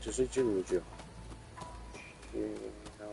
只是进入就好。那么。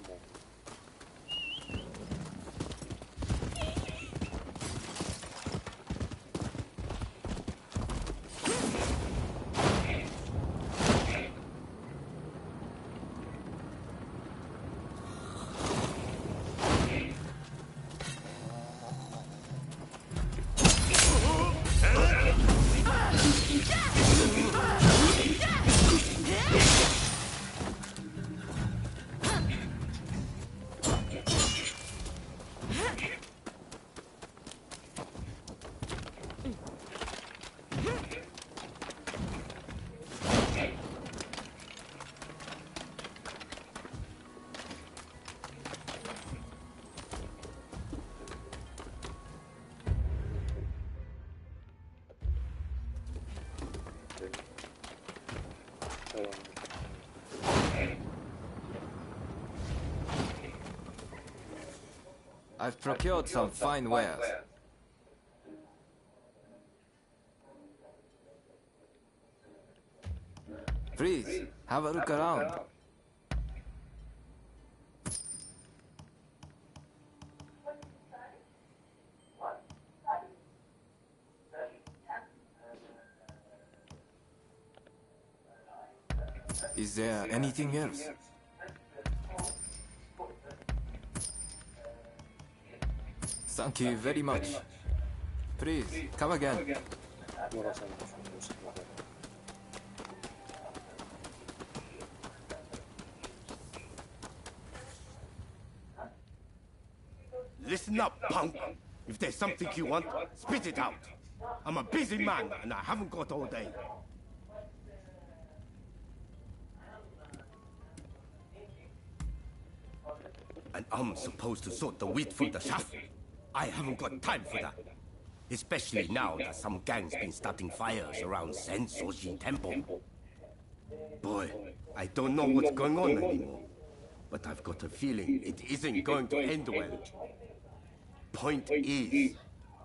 I've procured some fine wares. Please, have a look around. Is there anything else? Thank you very much. Please, come again. Listen up, punk. If there's something you want, spit it out. I'm a busy man, and I haven't got all day. And I'm supposed to sort the wheat from the chaff. I haven't got time for that. Especially now that some gang's been starting fires around Sensoji Temple. Boy, I don't know what's going on anymore. But I've got a feeling it isn't going to end well. Point is,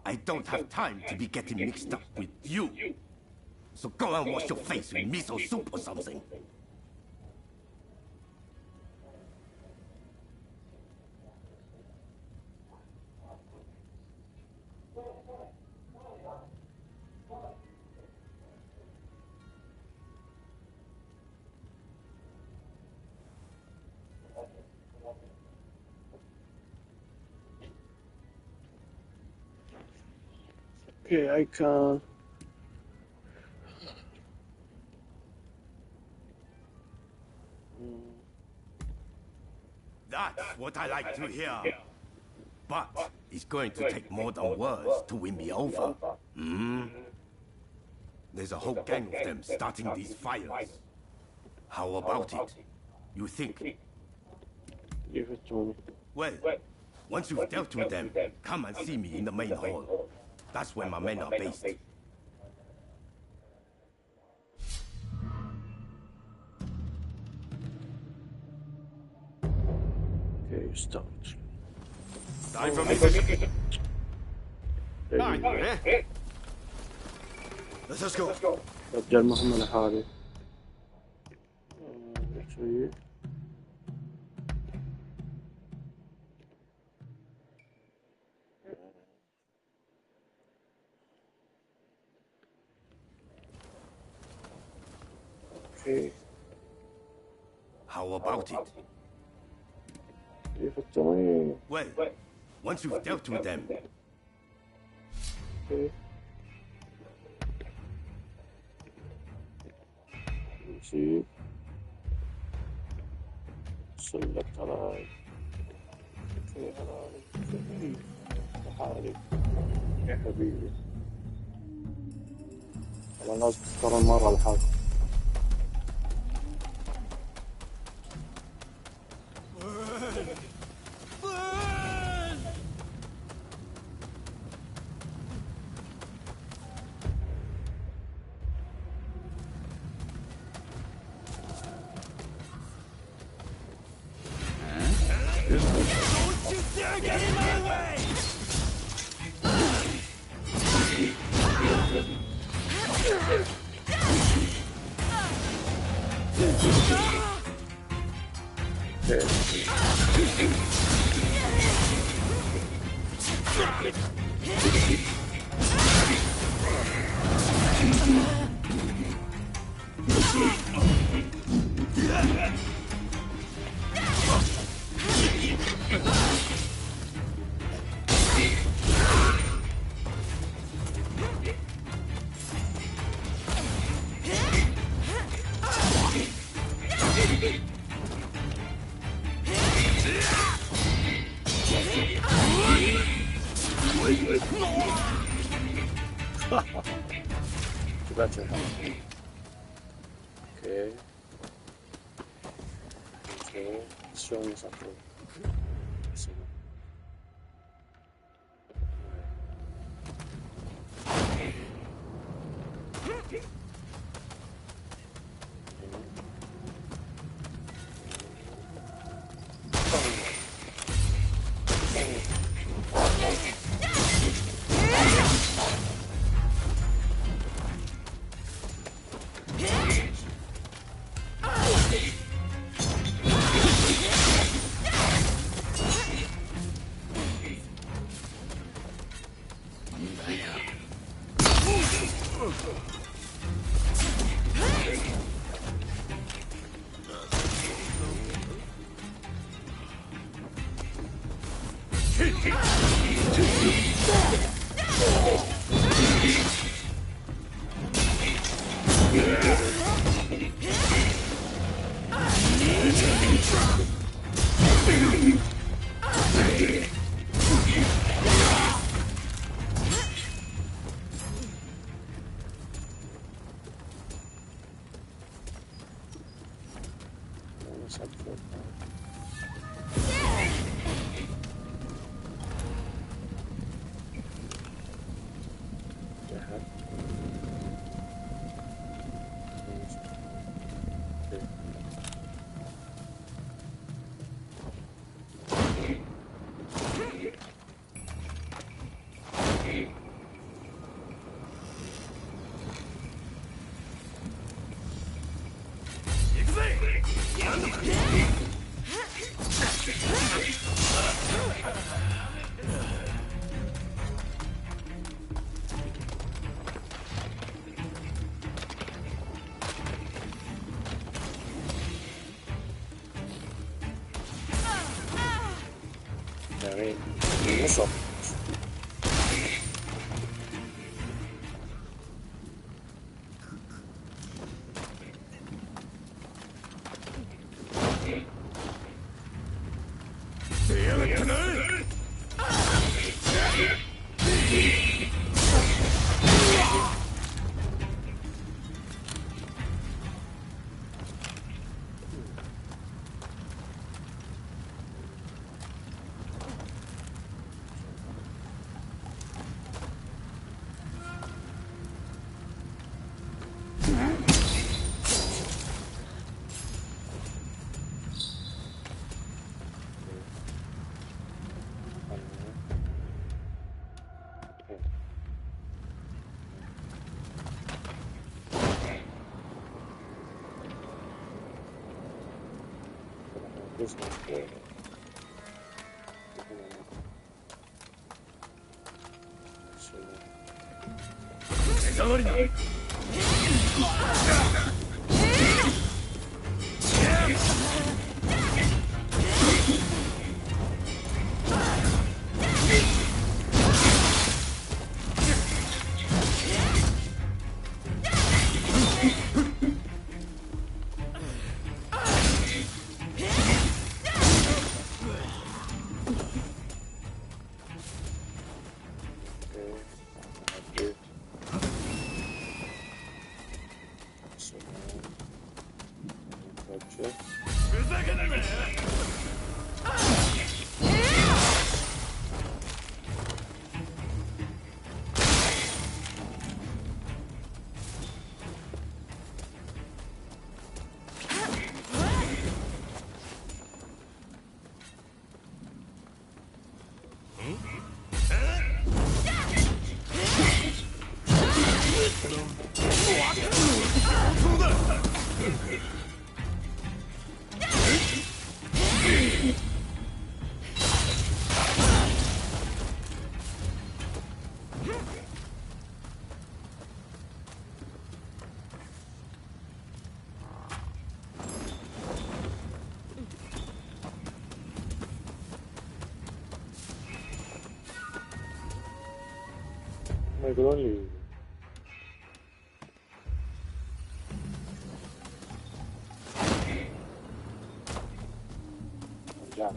I don't have time to be getting mixed up with you. So go and wash your face with miso soup or something. Okay, I can. That's what I like to hear. But it's going to take more than words to win me over. There's a whole gang of them starting these fires. How about it? You think? Give it to me. Well, once you've dealt with them, come and see me in the main hall. That's where my men are based. Okay, start. Time for me to... Let's go. رجال مهمة لحالي. شوية. Okay. How about it? Give it to me. Well, once you've dealt with them, Okay. See. Select على اوكي حلالي حالي يا حبيبي والله لازم تختار مرة لحالك Better help. Okay. Okay. Show me something. So, يعني نصب. 그럴 리. 자,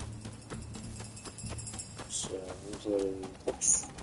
슬슬 복수.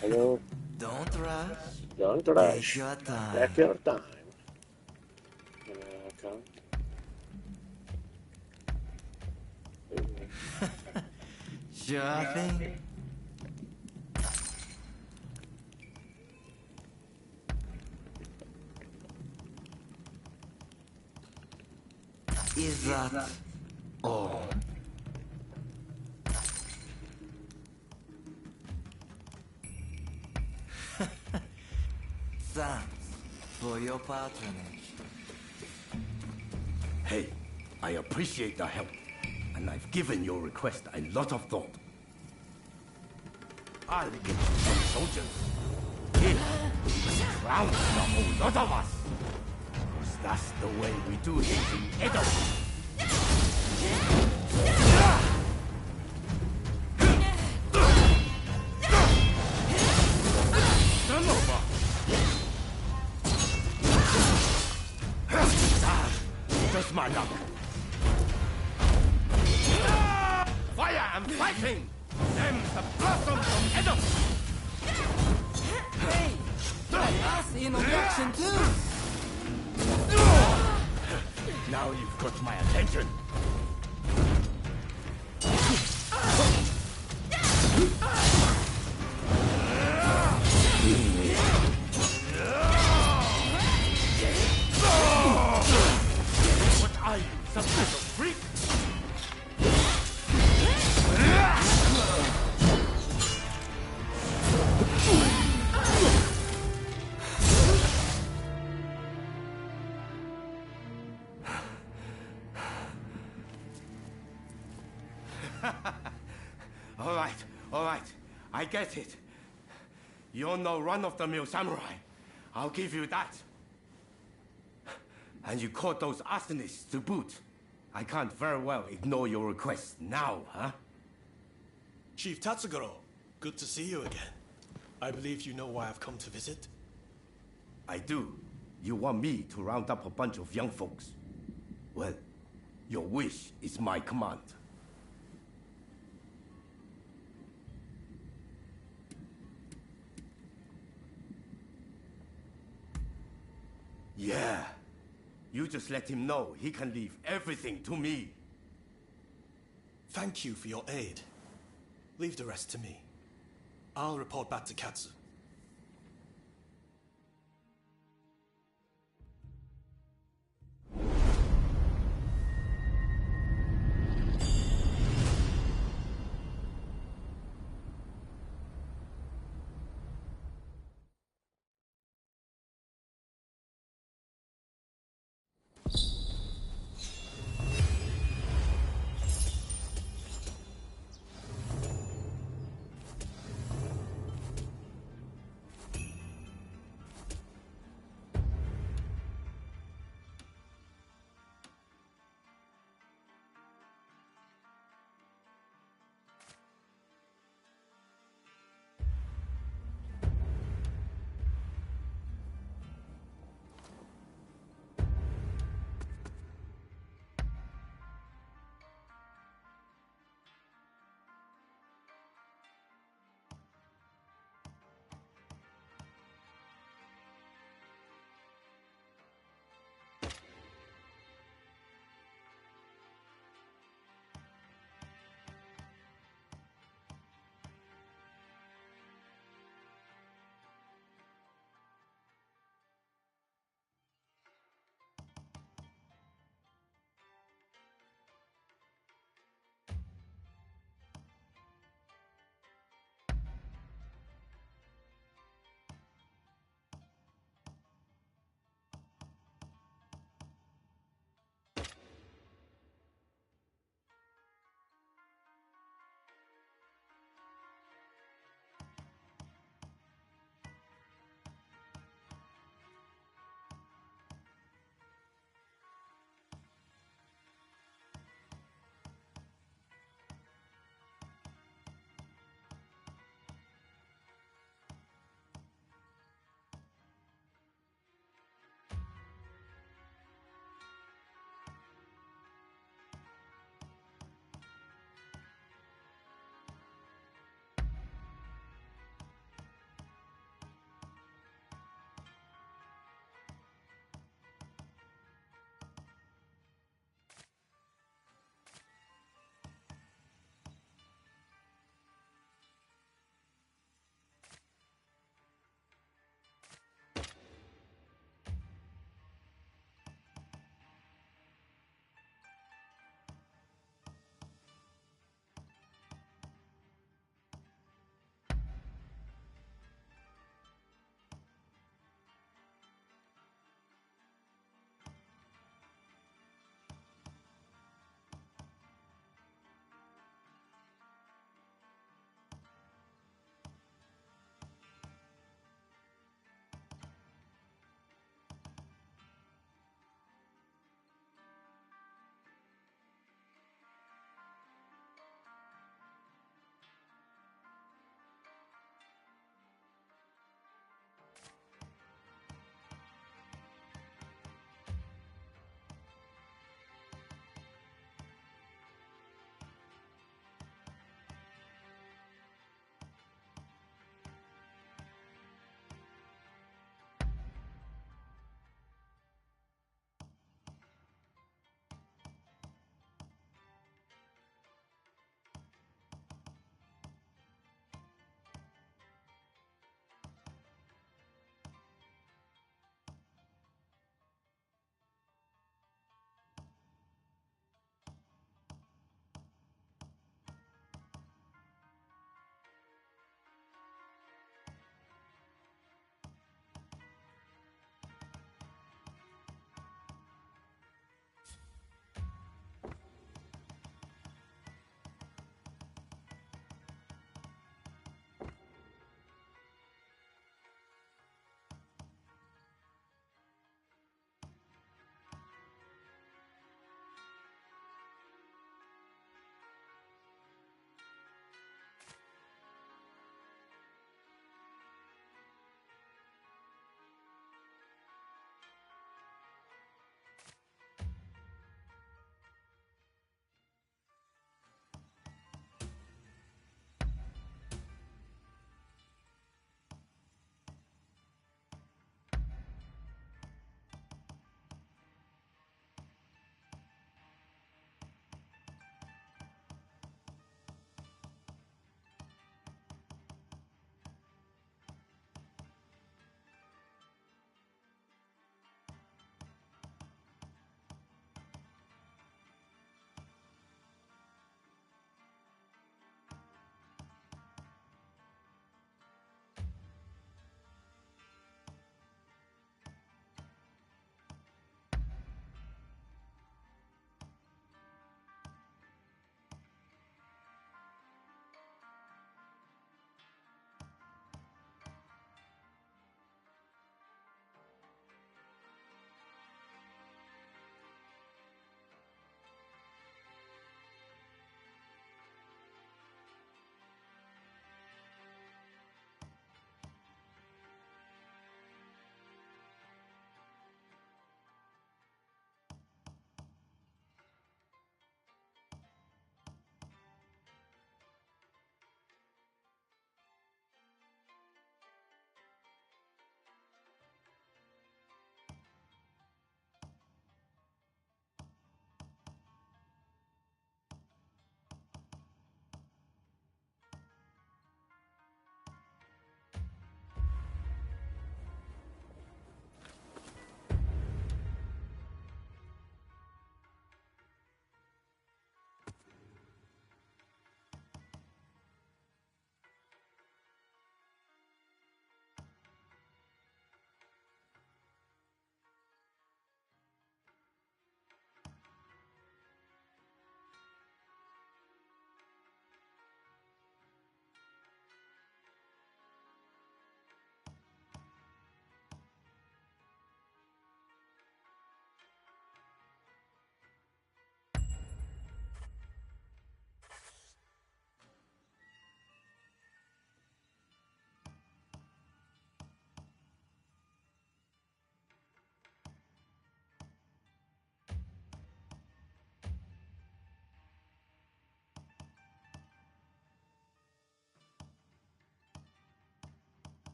Hello. Don't rush. Don't rush. Take your time. Take your time. Okay. Sure thing. Is that all? Thanks for your patronage. Hey, I appreciate the help, and I've given your request a lot of thought. I'll get you some soldiers. Here, round the whole lot of us. 'Cause that's the way we do things in Edo. Just my luck. Fire and fighting! Them's the blossoms of Edo! Hey! Let us in on the action too! Now you've got my attention. What are you, some kind of freak? All right, I get it. You're no run-of-the-mill samurai. I'll give you that. And you caught those arsonists to boot. I can't very well ignore your request now, huh? Chief Tatsugoro, good to see you again. I believe you know why I've come to visit. I do. You want me to round up a bunch of young folks? Well, your wish is my command. Yeah. You just let him know he can leave everything to me. Thank you for your aid. Leave the rest to me. I'll report back to Katsu.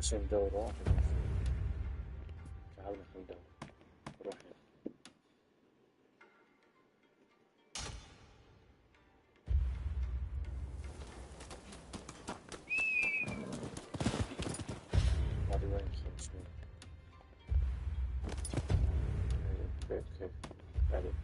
عشان ندور واحد تعالوا خلينا ندور روح يلا. هذه وين 500 كيف بعدين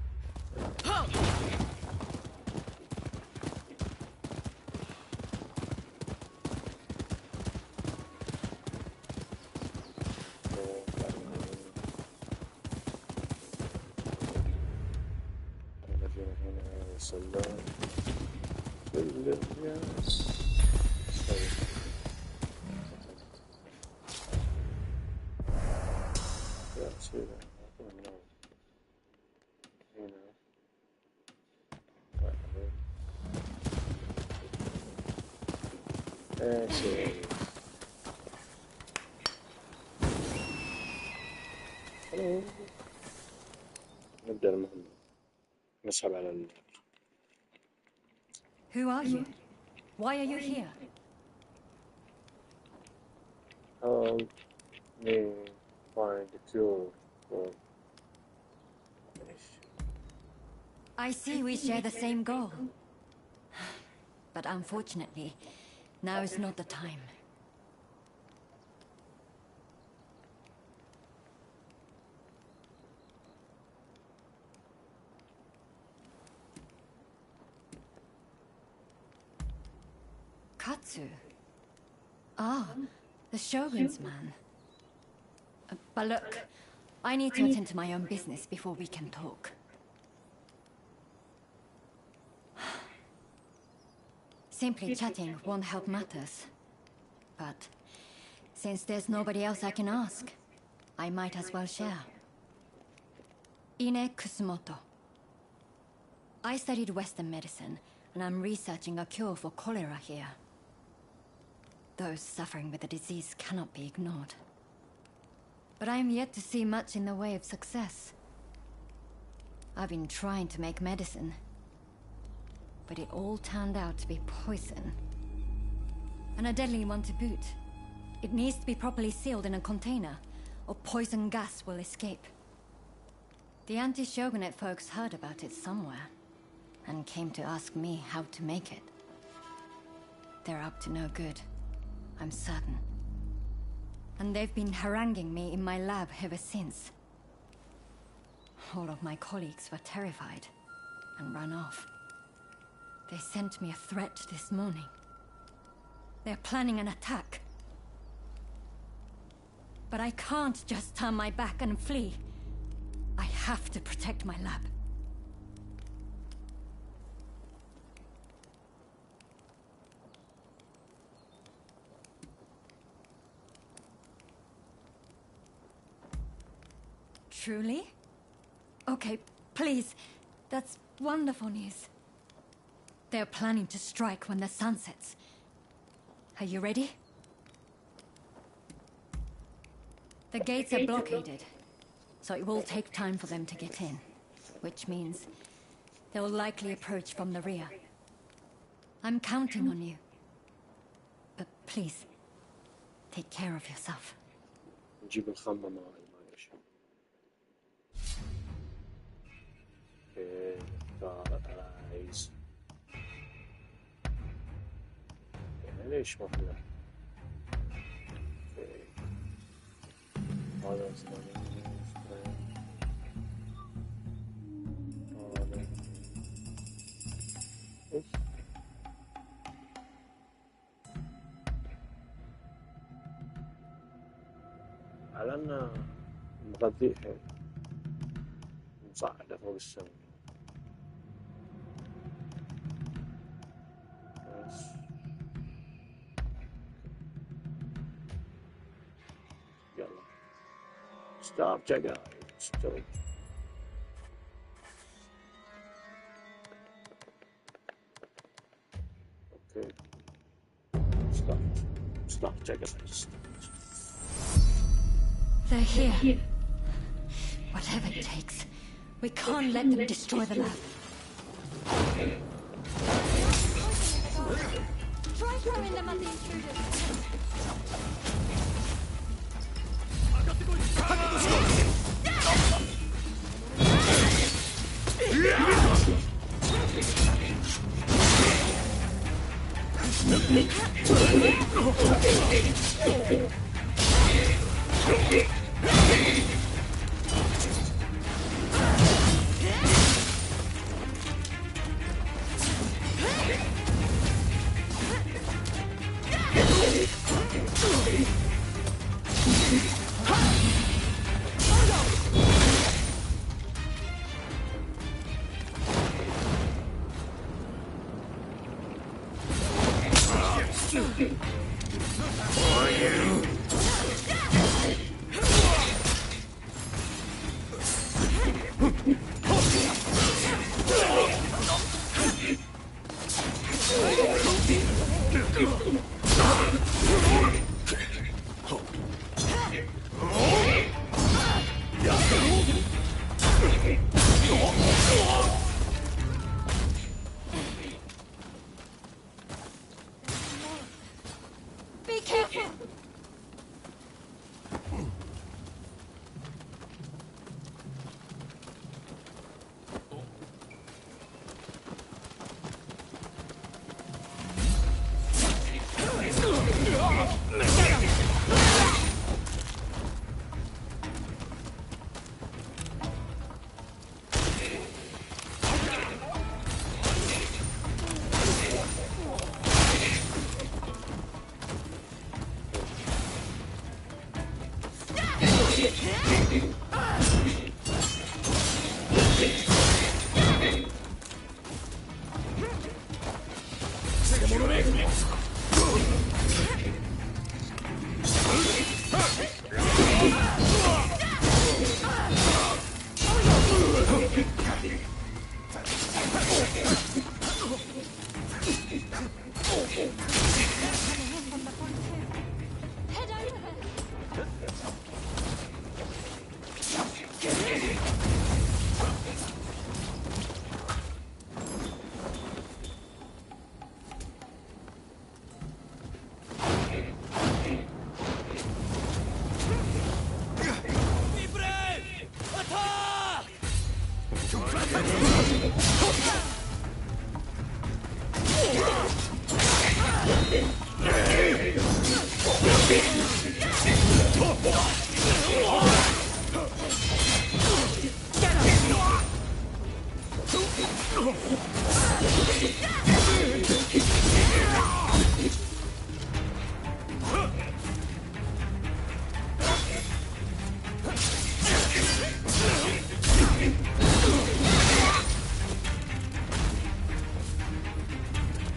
سلام بالياس يا سيدي هنا سيدي نبدأ المهمة نسحب على Who are you? Why are you here? help me find the cure for I see we share the same goal. But unfortunately, now is not the time. Katsu? Ah, the Shogun's man. But look, I need to attend to my own business before we can talk. Simply chatting won't help matters. But since there's nobody else I can ask, I might as well share. Ine Kusumoto. I studied Western medicine, and I'm researching a cure for cholera here. Those suffering with the disease cannot be ignored. But I am yet to see much in the way of success. I've been trying to make medicine, but it all turned out to be poison. And a deadly one to boot. It needs to be properly sealed in a container, or poison gas will escape. The anti-shogunate folks heard about it somewhere, and came to ask me how to make it. They're up to no good, I'm certain. And they've been haranguing me in my lab ever since. All of my colleagues were terrified, and ran off. They sent me a threat this morning. They're planning an attack. But I can't just turn my back and flee. I have to protect my lab. Truly? Okay, please. That's wonderful news. They're planning to strike when the sun sets. Are you ready? The gates are blockaded, so it will take time for them to get in, which means they'll likely approach from the rear. I'm counting on you. But please, take care of yourself. نجيب الخمة معي ما يشوف guys ليش ما فيها هذا على أنه مغذيه حيل مصعده فوق السما بس يلا stop جاي stop okay stop جاي They're here. Whatever it takes. We can't let them destroy the lab. Try throwing them at the intruders. Be careful! Head over there!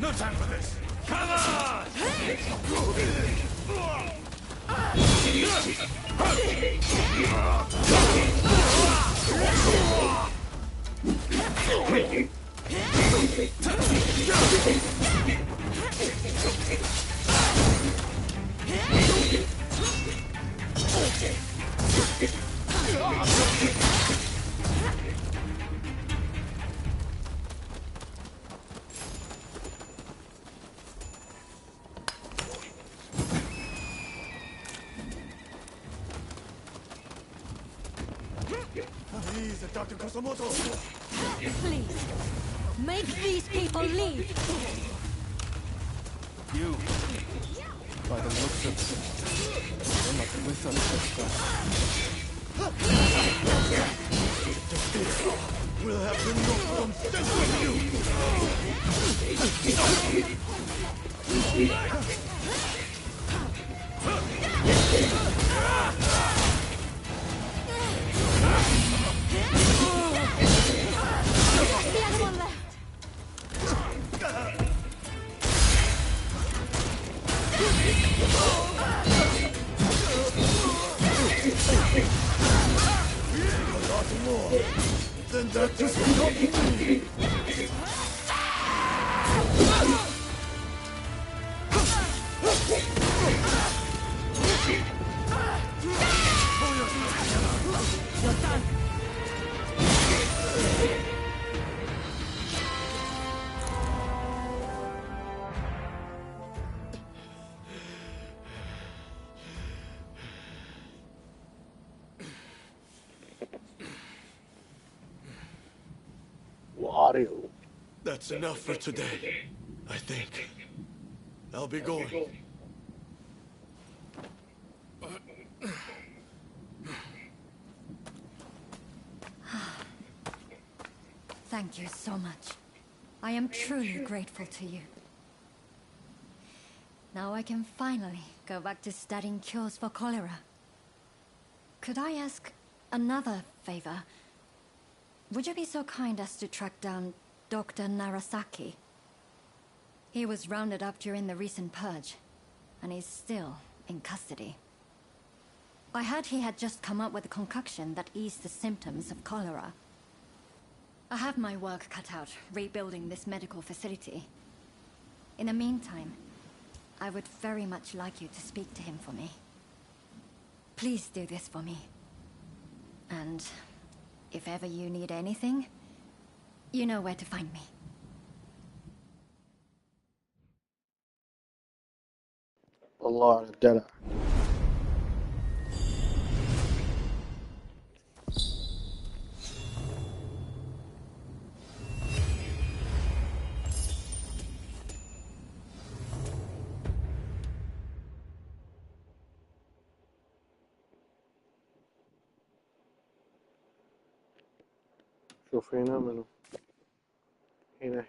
No time for this! Come on! Please, Dr. Kosomoto! Please, make these people leave! You, by the looks of it, you're not with us this time. We'll have to knock them dead with you! The other one left! A lot more than that to stop me! You're done! طاري. That's enough for today, I think. I'll be going. Thank you so much. I am truly grateful to you. Now I can finally go back to studying cures for cholera. Could I ask another favor? Would you be so kind as to track down Dr. Narasaki? He was rounded up during the recent purge, and he's still in custody. I heard he had just come up with a concoction that eased the symptoms of cholera. I have my work cut out rebuilding this medical facility. In the meantime, I would very much like you to speak to him for me. Please do this for me. And if ever you need anything, you know where to find me. الله على الدلع. شوف هنا منو، هنا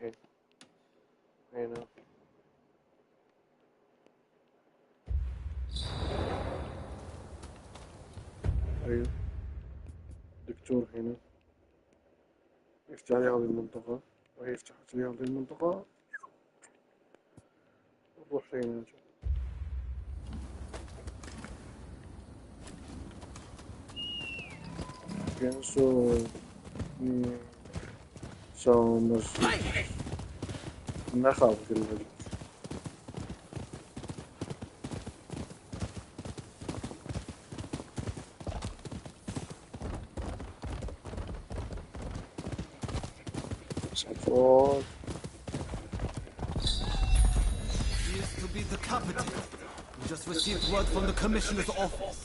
هنا أيوه دكتور هنا يفتح لي هذه المنطقة وهي فتحت لي هذه المنطقة. نروح هنا pienso somos نخاف في المجلس. سأفعل He is to be decapitated. We just received word from the commissioner's office.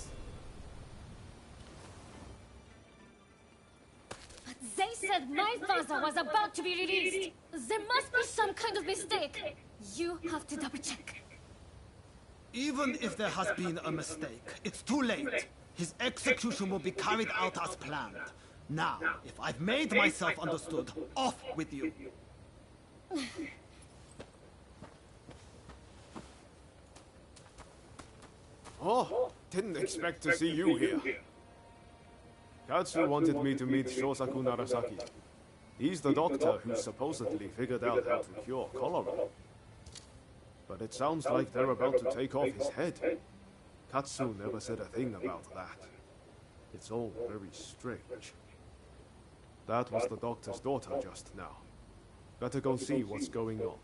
They said my father was about to be released. There must be some kind of mistake. You have to double check. Even if there has been a mistake, it's too late. His execution will be carried out as planned. Now, if I've made myself understood, off with you. Oh, didn't expect to see you here. Katsu wanted me to meet Shosaku Narasaki. He's the doctor who supposedly figured out how to cure cholera. But it sounds like they're about to take off his head. Katsu never said a thing about that. It's all very strange. That was the doctor's daughter just now. Better go see what's going on.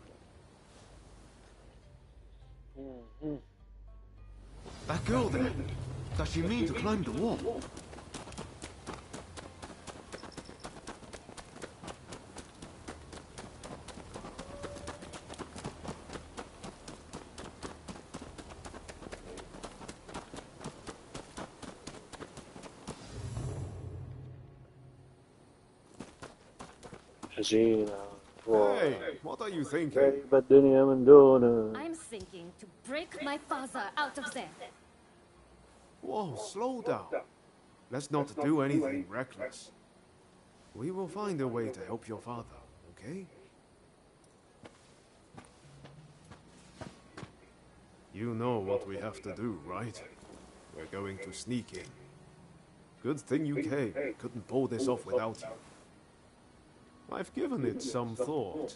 That girl there, does she mean to climb the wall? حزينة. Hey, what are you thinking? كيف الدنيا من دونه. I'm thinking to break my father out of there. Whoa, slow down. Let's not do anything reckless. We will find a way to help your father, okay? You know what we have to do, right? We're going to sneak in. Good thing you came. We couldn't pull this off without you. I've given it some thought.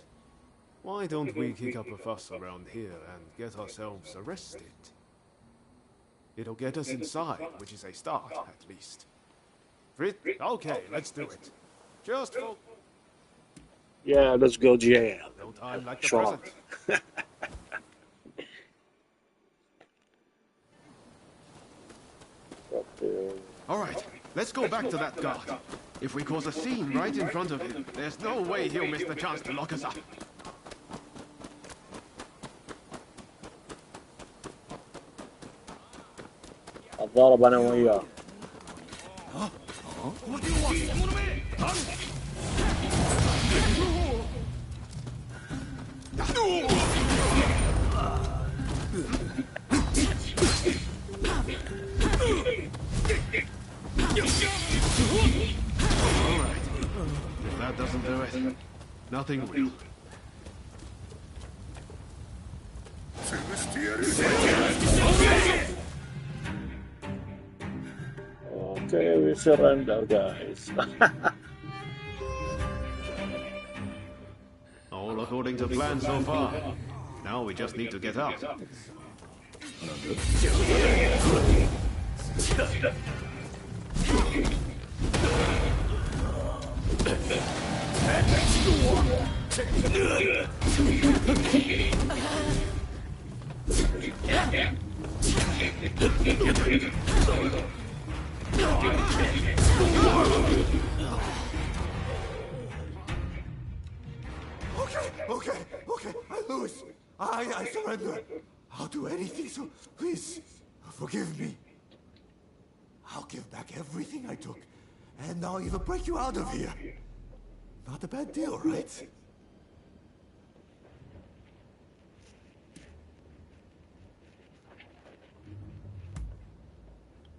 Why don't we kick up a fuss around here and get ourselves arrested? It'll get us inside, which is a start, at least. Okay, let's do it. Just for... Yeah, let's go jail. No time like the Sure. present. All right, let's go back to that guard. If we cause a scene right in front of him, there's no way he'll miss the chance to lock us up. الضارب انا وياه. What do you want? that doesn't do it. Nothing real. Okay, we surrender, guys. All according to plan so far. Now we just need to get out. Okay, I lose. I surrender. I'll do anything, so please, forgive me. I'll give back everything I took, and I'll even break you out of here. Not a bad deal, right?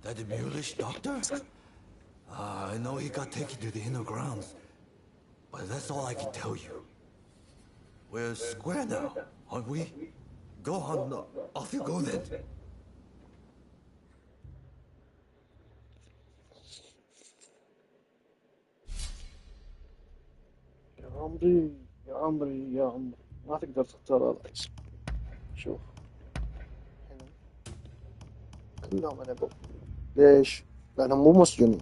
That mulish doctor? I know he got taken to the inner grounds, but that's all I can tell you. We're square now, aren't we? Go on, off you go then. يا عمري يا عمري يا عمري، ما تقدر تختار الاسم. شوف هنا كلهم أنا ليش؟ لأنهم مو مسجونين،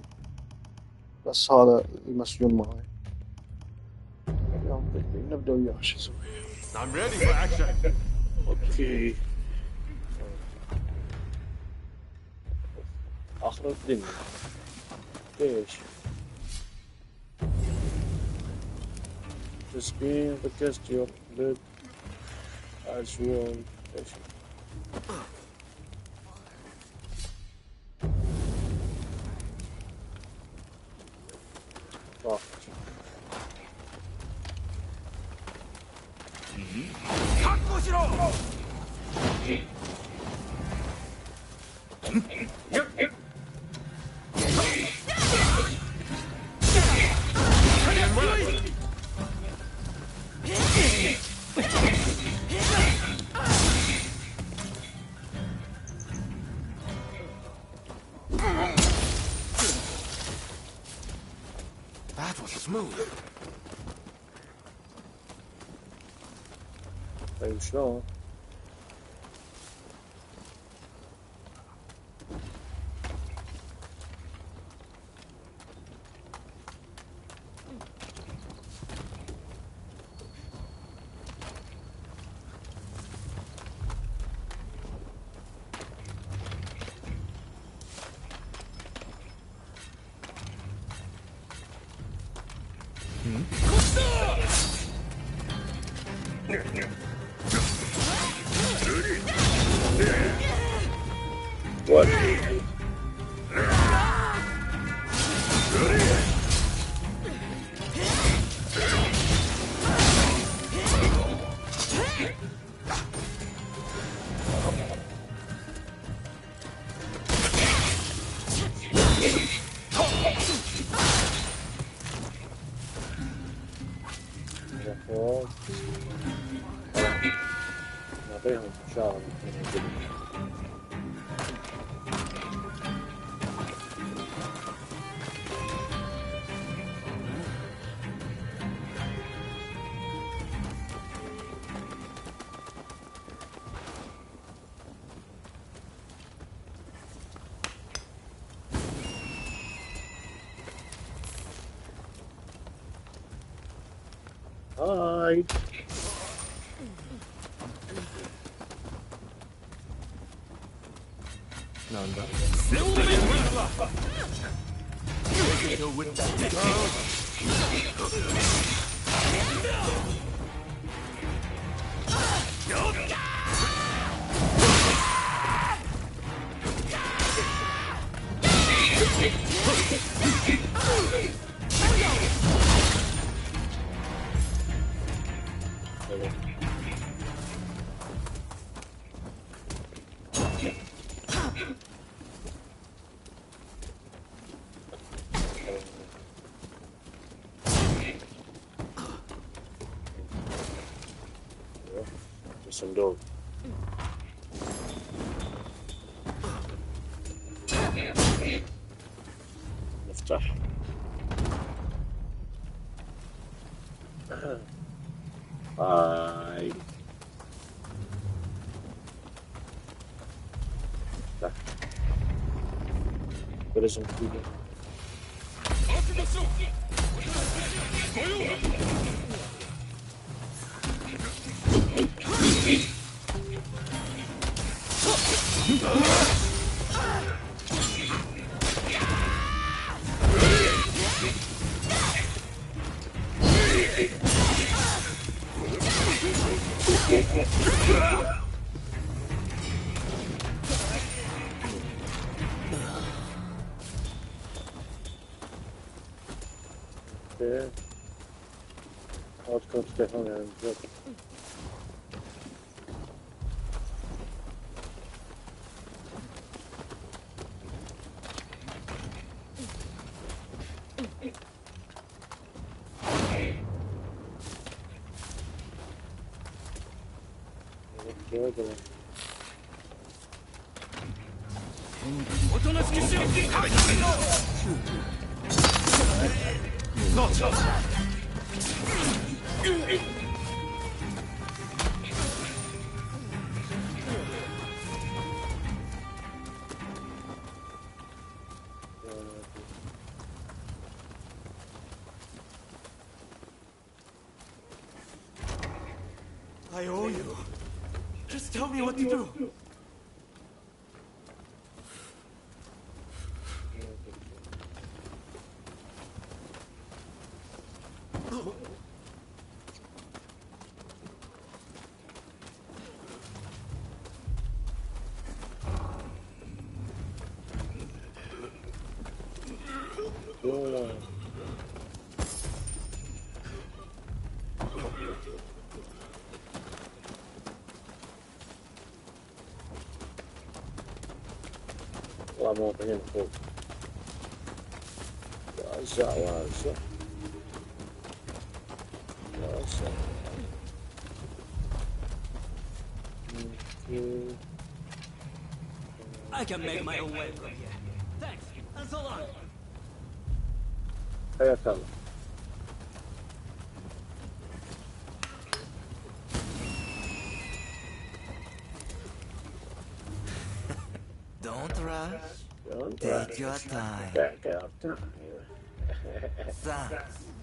بس هذا المسجون معي. يا عمري نبدأ وياه شو نسوي؟ I'm ready for action. اوكي. اخر الدنيا. ليش؟ The spin, the gesture, blood, as well. ليش؟ That was smooth. طيب شلون؟ What? نعطيهم شغل. Hi. Nanda. الصندوق. نفتح. هاي نفتح. بريزم كوبر. اوكي. حاط كود تليفون يعني بالضبط. I owe you. Just tell me what to do. والله موطنين فوق. واسع واسع واسع. I can make my own way from here. Thanks, and so long. حياك الله. Don't rush. Don't Take your time. Take your time.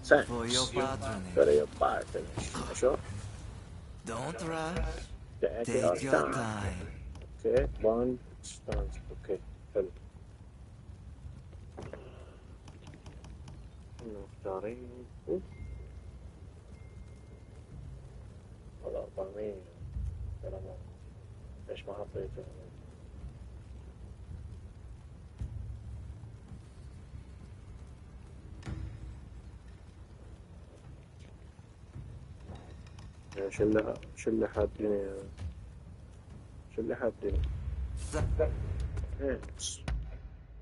Thanks for your patronage. For your patronage. Sure. Don't rush. Take Take your time. Okay, one stance. Okay, حلو. مختارين. والله 400. ترى ما ليش ما حطيته؟ شلة حادين شلة حادين.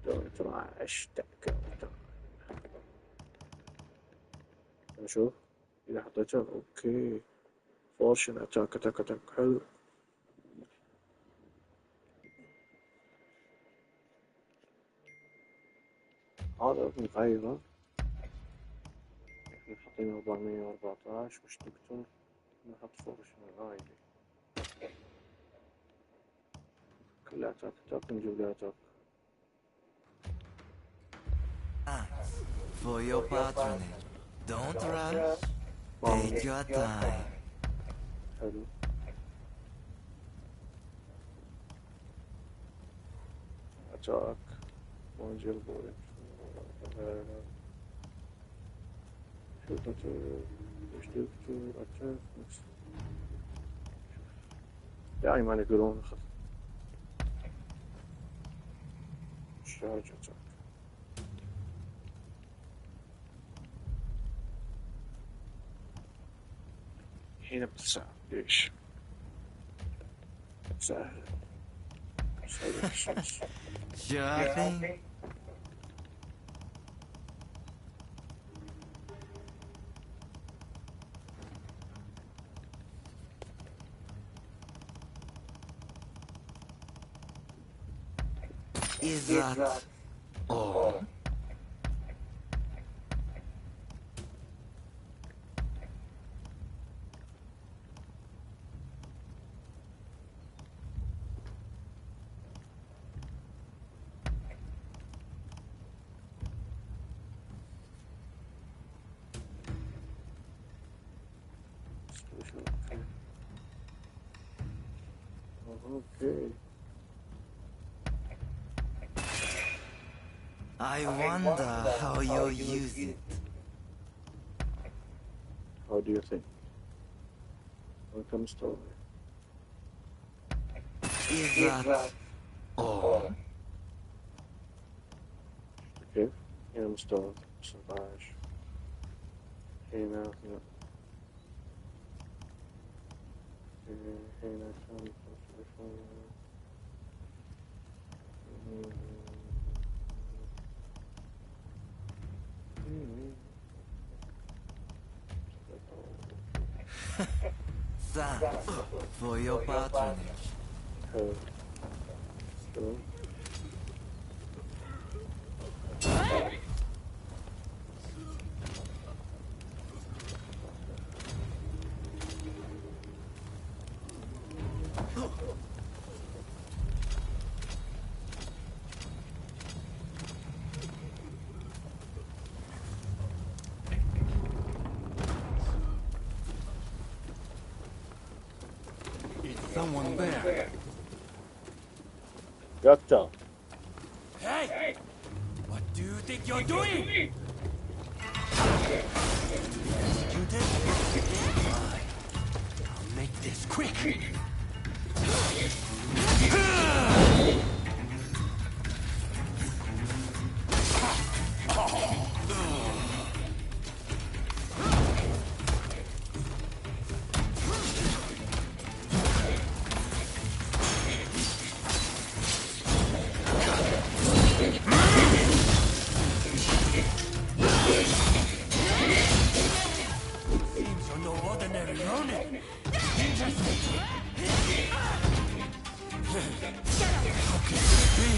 Don't rush. Take your time. نشوف إذا حطيته. أوكي. فورشن أتاك حلو. هذا نغيره. احنا حاطين 414. وش دكتور؟ نحط فورشن عادي. كلها أتاك نجيب لها أتاك. Thanks for your patronage. Don't rush. Take your time. حلو. أتاك. ونجيب بولت. شو دكتور؟ وش دكتور؟ أتاك. دائما يقولون خذ. شارج أتاك. هنا بتساعد. ليش؟ سهل. Sure thing. Is that all? Okay. I wonder how you'll use it. How do you think? Welcome story. Is that all? كيف؟ هنا مستوى 19 هنا هنا كان Thanks for your patronage. So, Someone there. Doctor. Hey! What do you think you're doing? Executed? Fine. I'll make this quick. Seems you're no ordinary Ronin. Interesting. How can this be?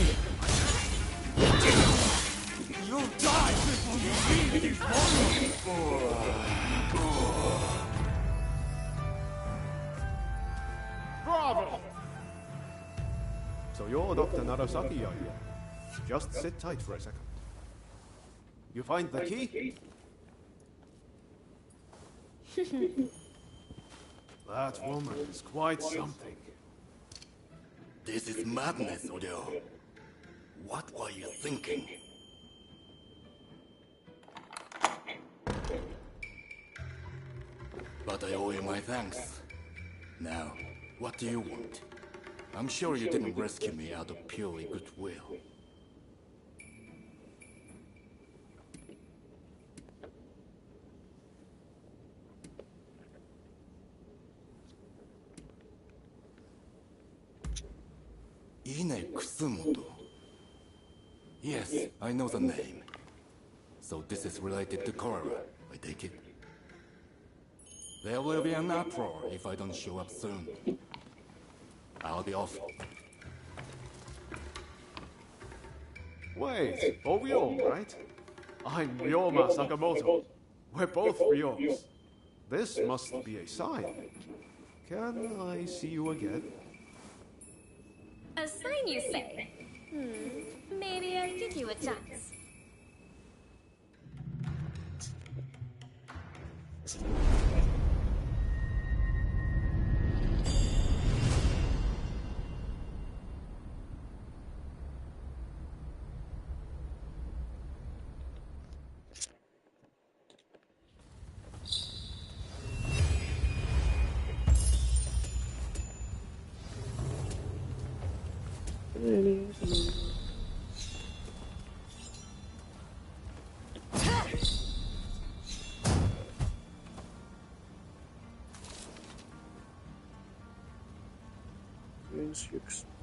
You'll die before you leave these walls. Bravo! So you're Dr. Narasaki, are you? Just sit tight for a second. You find the key? That woman is quite something. This is madness, Odeo. What were you thinking? But I owe you my thanks. Now, what do you want? I'm sure you didn't rescue me out of purely goodwill. Ine Kusumoto. Yes, I know the name. So this is related to Korra, I take it. There will be an uproar if I don't show up soon. I'll be off. Wait, for real, right? I'm Ryoma Sakamoto. We're both Ryos. This must be a sign. Can I see you again? A sign, you say? Maybe I'll give you a chance. As you expect.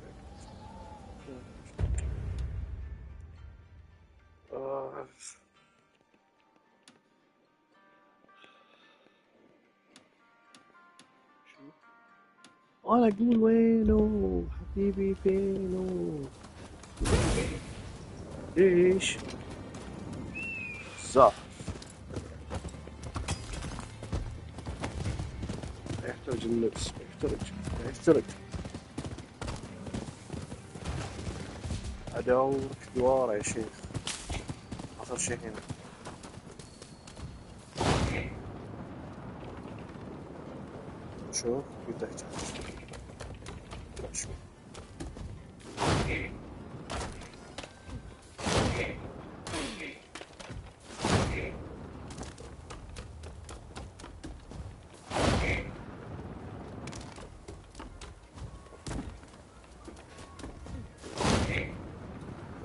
أنا أقول وينه حبيبي فينه ليش؟ زعف يحتاج اللبس يحترق أدور دوار يا شيخ آخر شيء هنا شوف بدأ يتحرك لا شوف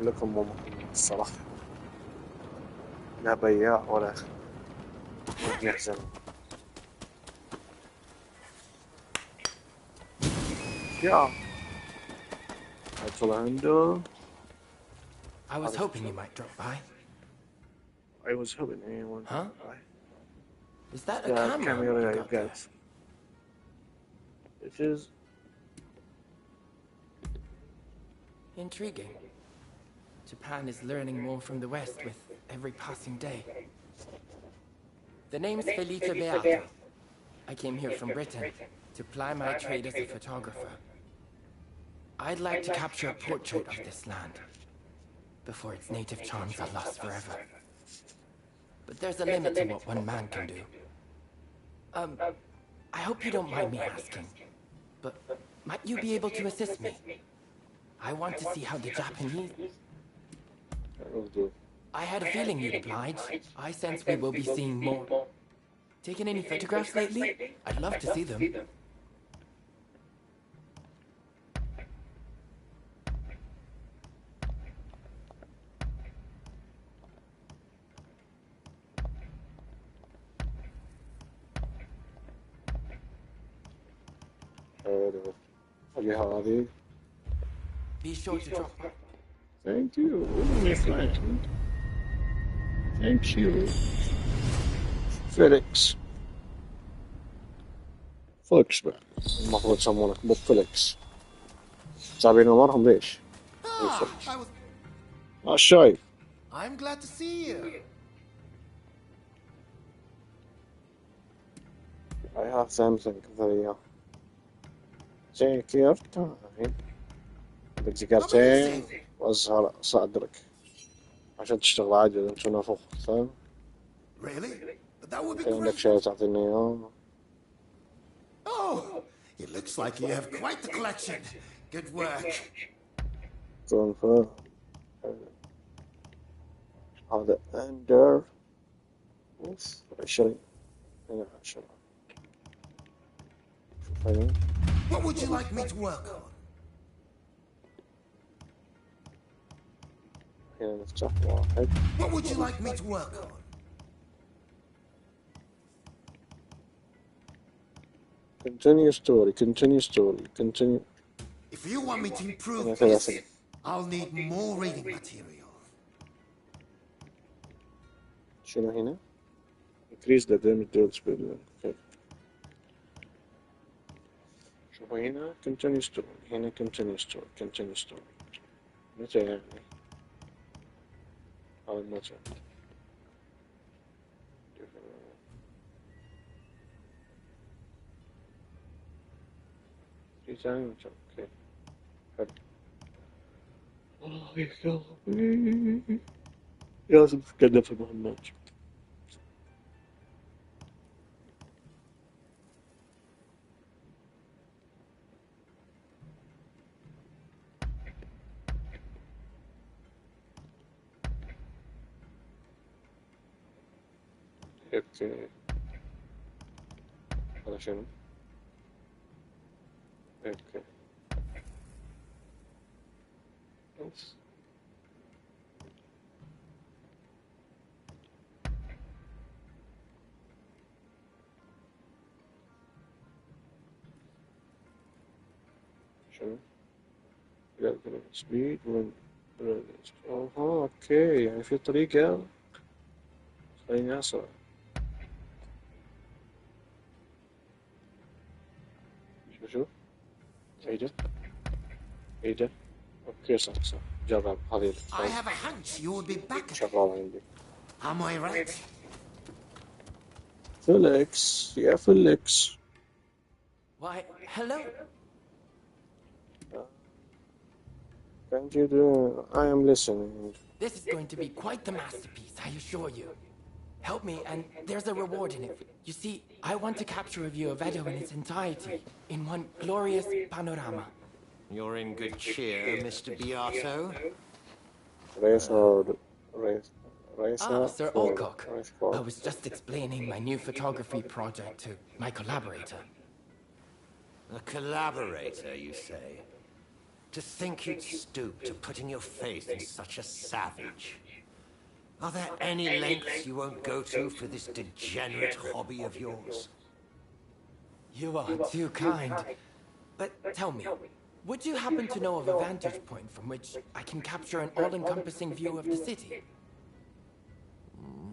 لكم مو مهم الصراحة لا بياع ولا يحزن يا أدخل عنده I was hoping you might drop by. I was hoping anyone Huh? would buy. Is that a Yeah, camera camera you you got there? got. It is Intriguing. Japan is learning more from the West with every passing day. The name's Felice Beato. I came here from Britain to ply my trade as a photographer. I'd like to capture a portrait of this land before its native charms are lost forever. But there's a limit to what one man can do. I hope you don't mind me asking, but might you be able to assist me? I want to see how the Japanese... I had a feeling you'd oblige. I sense we will be seeing more. Taken any photographs lately? I'd love to see them. هذه Be sure to drop by. Thank you, my friend. Thank you. فيليكس فيليكس بقى المفروض يسمونك بوب فيليكس صعبين مرهم ليش؟ شايف I'm glad to see you. I have something for you. Take your time. بدك سيجارتين وأظهر صدرك عشان تشتغل عادي إذا أنت نفخ فاهم؟ Really? But that would be عندك great. شيء تعطيني إياه Oh, it looks like you have quite the collection. Good work. يكون فاهم هذا أندر 20 هنا 10 شوف هنا What would you like me to work on? هنا نفتح واحد What would you like me to work on? continue story continue If you want me to improve هنا this, 30 I'll need more reading material. شنو هنا increase the damage dealt speed okay. شوفوا هنا continue story هنا continue story متى يعني هذا متى في ثاني متى اوكي حلو والله يا قلبي لازم تتقدم في المهمات اوكي هذا شنو اوكي بس شنو سبيد اوكي يعني في طريقة خليني اسرع شوف عيده اوكي صح جرب هذه I have a hunch you will be back. شغالة عندي. Am I right? فيليكس يا فيليكس. Why, hello. Can't you do? I am listening. This is going to be quite the masterpiece, I assure you. Help me, and there's a reward in it. You see, I want to capture a view of Edo in its entirety, in one glorious panorama. You're in good cheer, Mr. Beato. Sir Alcock. I was just explaining my new photography project to my collaborator. A collaborator, you say? To think you'd stoop to putting your faith in such a savage. Are there any lengths you won't go to for this degenerate hobby of yours? You are too kind. But tell me, would you happen to know of a vantage point from which I can capture an all-encompassing view of the city?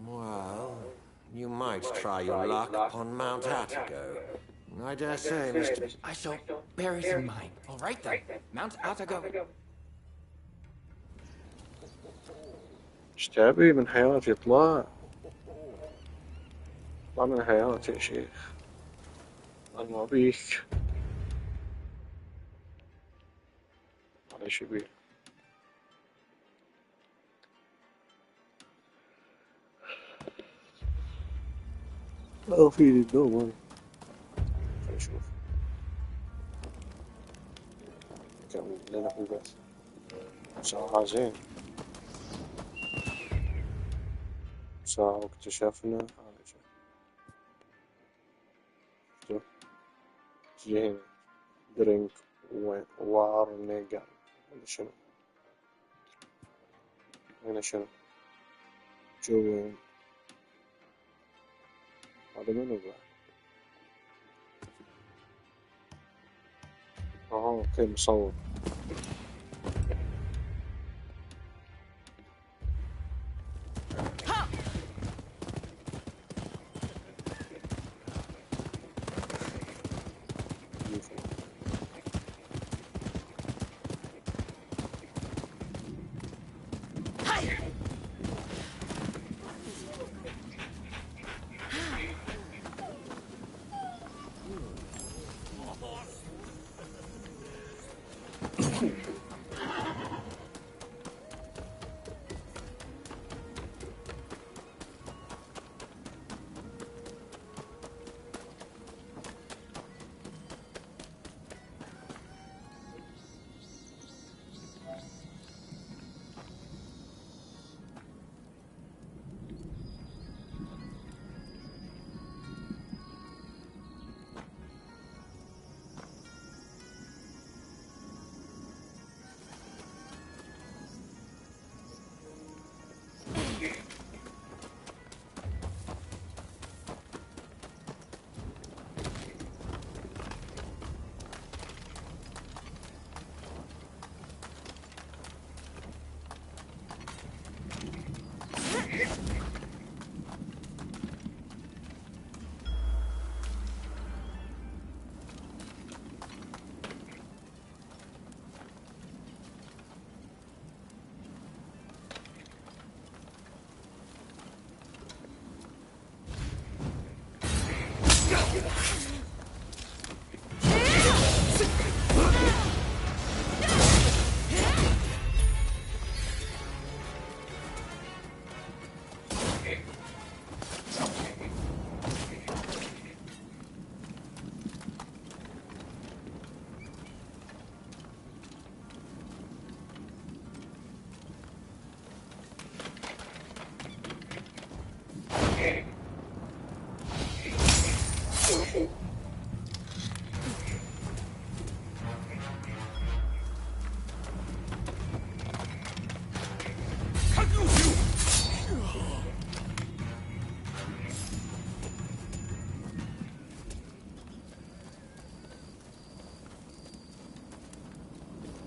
Well, you might try your luck upon Mount Attigo. I dare say, Mr. I shall bear it in mind. All right then, Mount Attigo. ايش تبي من حياتي؟ اطلع من حياتي يا شيخ. انا ما بيك. معليش بيه. لا فيني النوم هاي. خلينا نشوف كم لنا في البيت. ساعة زين. ساعة واكتشفنا حاجة. شوف تجي هنا درينك وارنيجان. هذا شنو؟ هنا شنو؟ جوين. هذا منو بعد؟ اوكي مصور.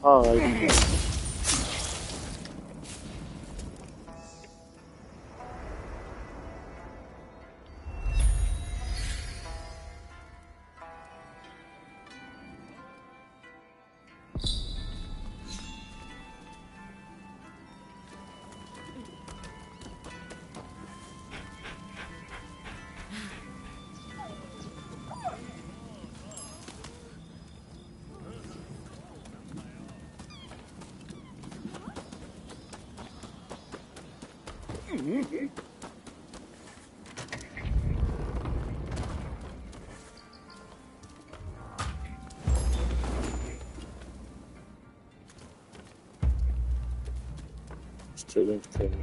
هاي Student came.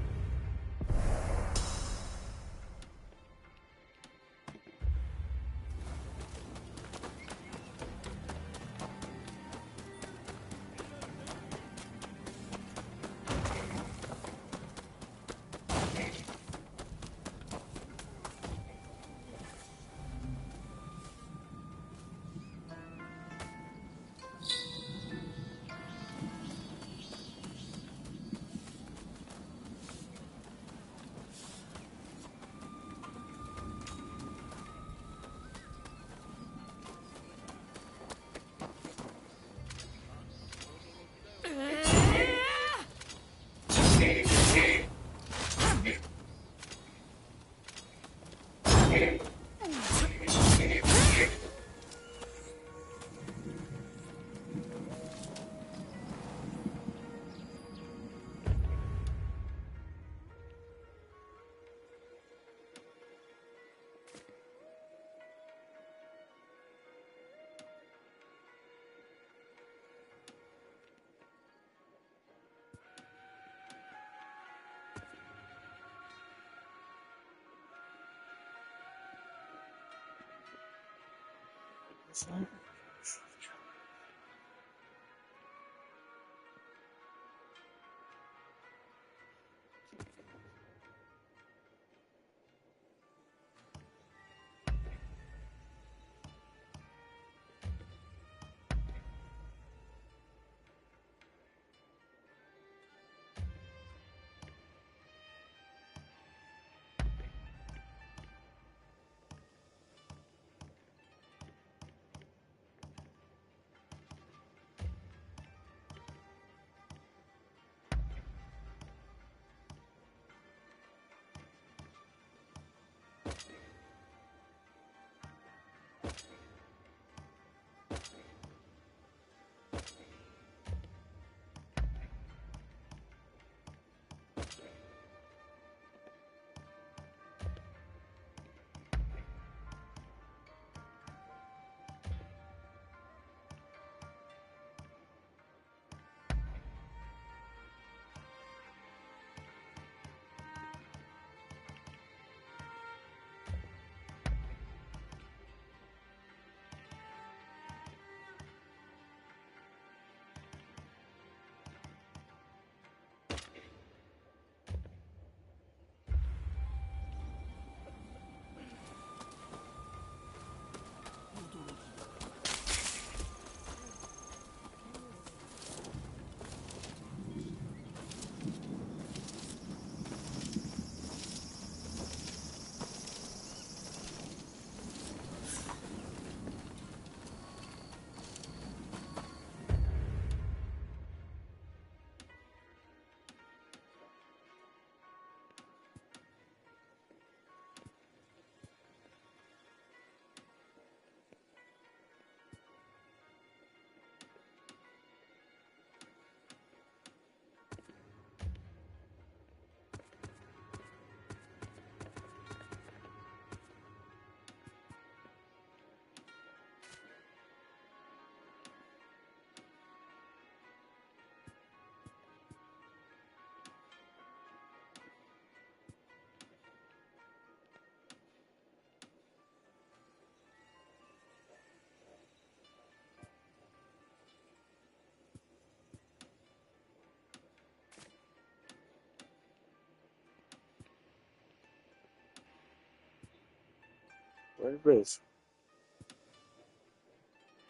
Where is?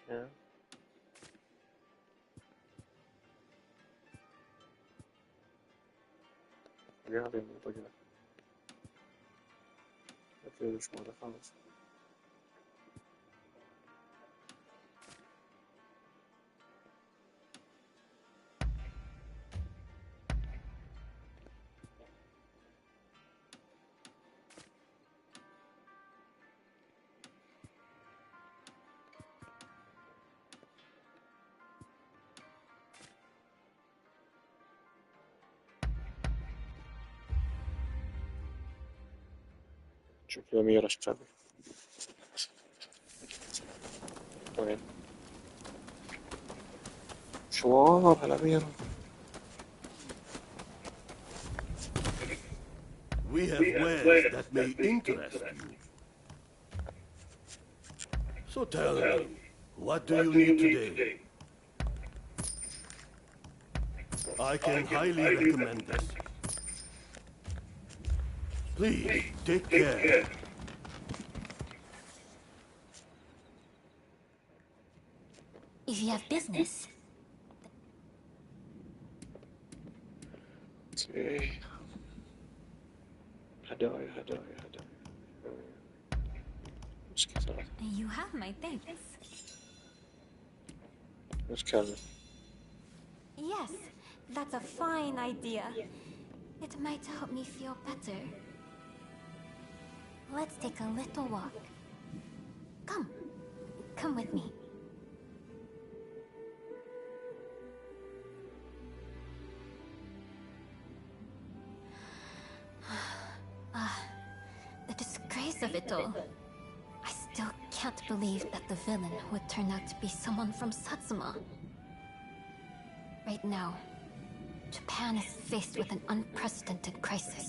Yeah. رياضي منطقة أكيد مش مرة خالص. شوف الأميرة ايش تبي. وين؟ شوار الأميرة. We have wares that may interest you. So tell me, what do you need today? I can highly recommend this. Please, take care. If you have business, إيه. هدايا هدايا هدايا. مش كثر. you have my thanks. نتكلم. Yes, that's a fine idea. It might help me feel better. Let's take a little walk. Come with me. The disgrace of it all. I still can't believe that the villain would turn out to be someone from Satsuma. Right now, Japan is faced with an unprecedented crisis.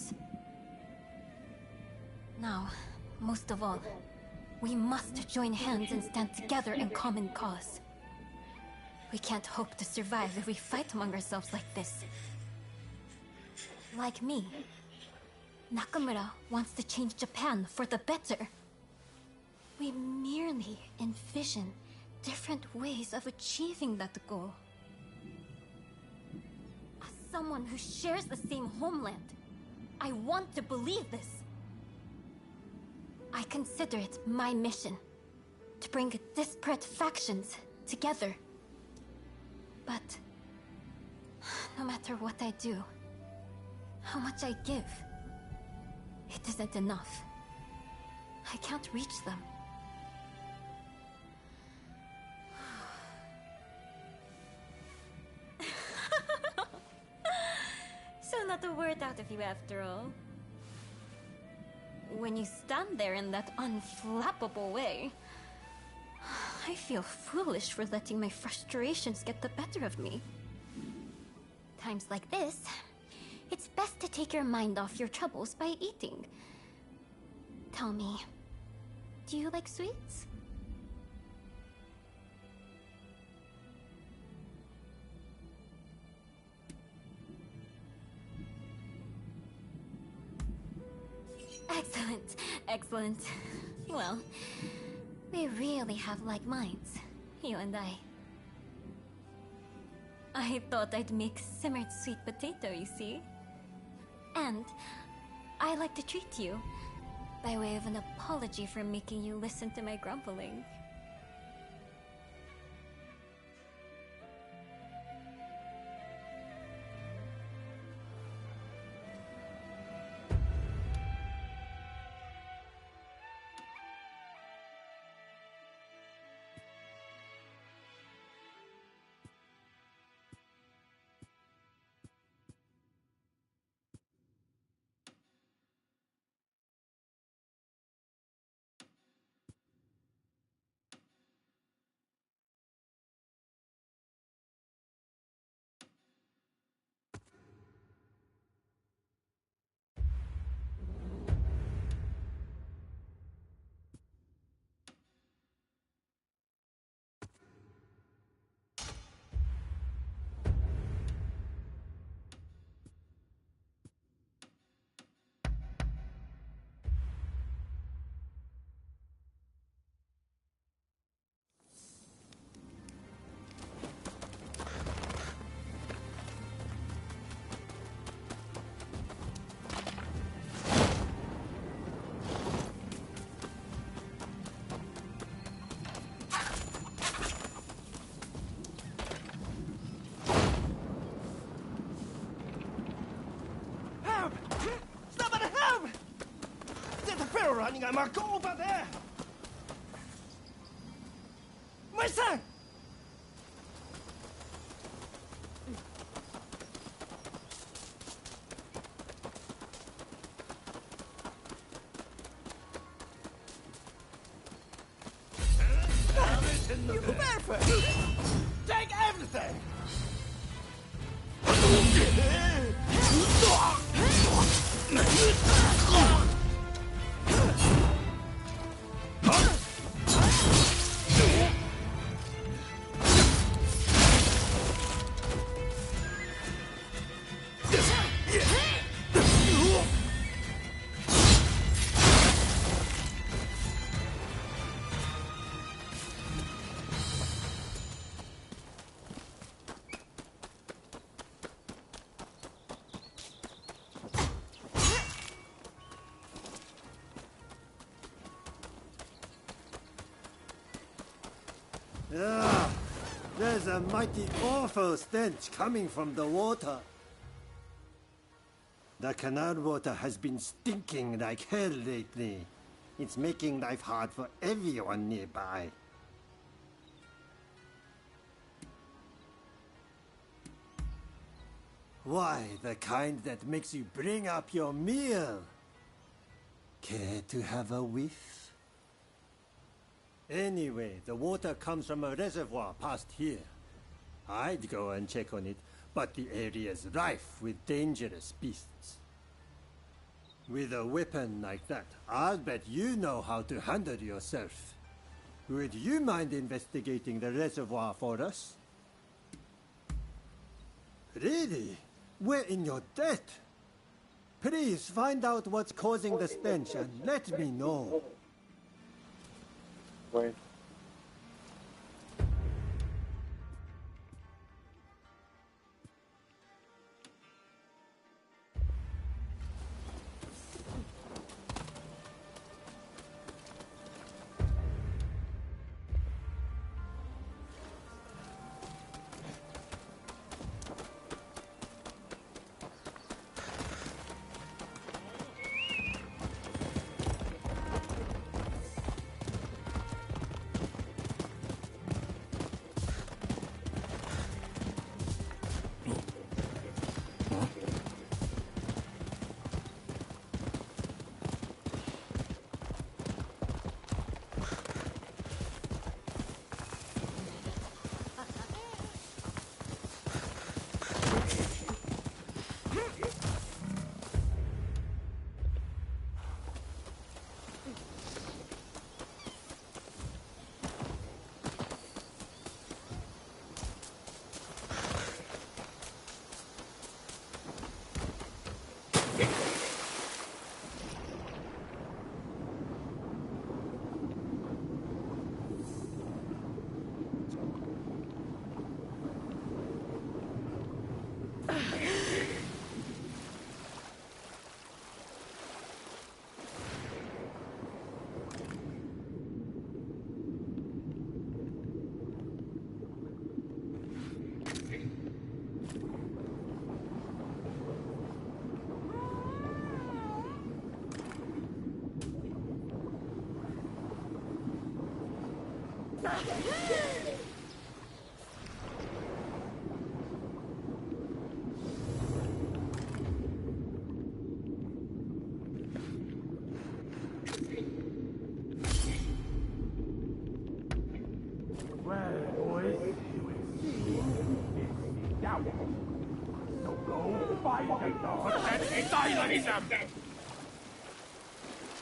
Now, most of all, we must join hands and stand together in common cause. We can't hope to survive if we fight among ourselves like this. Like me, Nakamura wants to change Japan for the better. We merely envision different ways of achieving that goal. As someone who shares the same homeland, I want to believe this. I consider it my mission to bring disparate factions together. But no matter what I do, how much I give, it isn't enough. I can't reach them. So not a word out of you after all. When you stand there in that unflappable way, I feel foolish for letting my frustrations get the better of me. Times like this, it's best to take your mind off your troubles by eating. Tell me, do you like sweets? Excellent, excellent. Well, we really have like minds, you and I. I thought I'd make simmered sweet potato, you see? And I like to treat you by way of an apology for making you listen to my grumbling. Running, I must go over there! My son! Perfect! Take everything! Ah, there's a mighty awful stench coming from the water. The canal water has been stinking like hell lately. It's making life hard for everyone nearby. Why, the kind that makes you bring up your meal. Care to have a whiff? Anyway, the water comes from a reservoir past here. I'd go and check on it, but the area's rife with dangerous beasts. With a weapon like that, I'll bet you know how to handle yourself. Would you mind investigating the reservoir for us? Really? We're in your debt. Please find out what's causing the stench and let me know. Wait.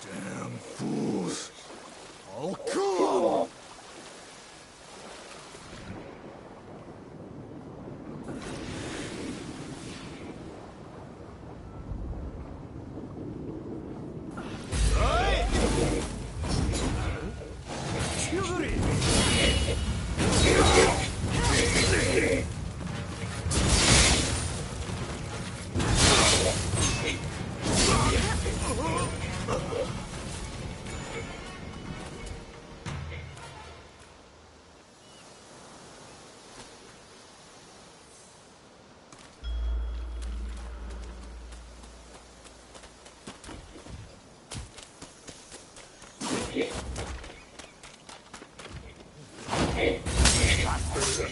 Damn fools! How come?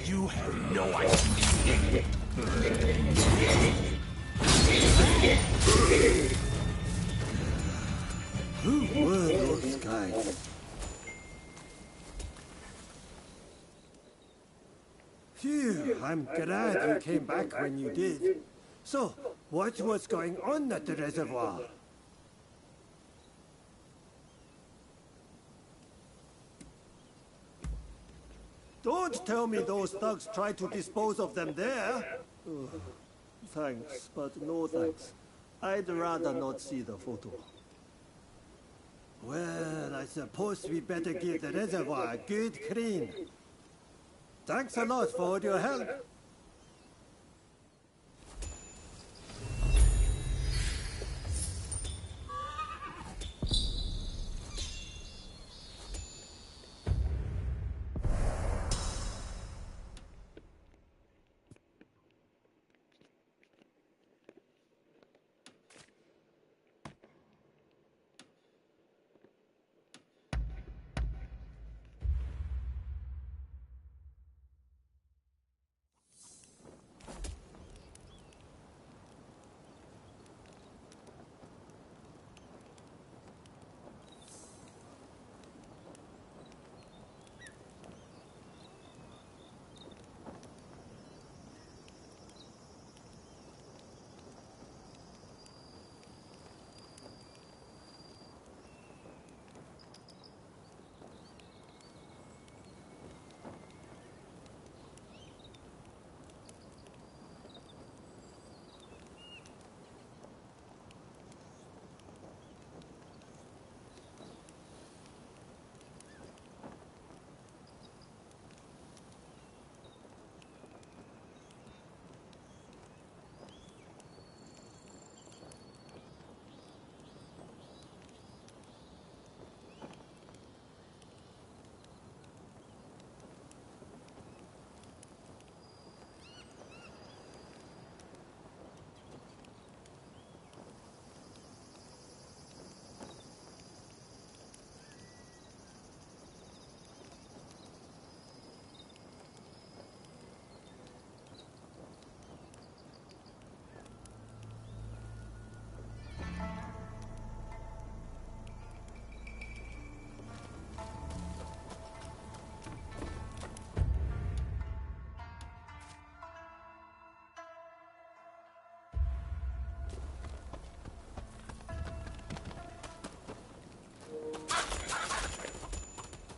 You have no idea. Who were those guys? Phew, I'm glad you came back when you did. So, what was going on at the reservoir? Don't tell me those thugs tried to dispose of them there. Ugh. Thanks, but no thanks. I'd rather not see the photo. Well, I suppose we better give the reservoir a good clean. Thanks a lot for all your help.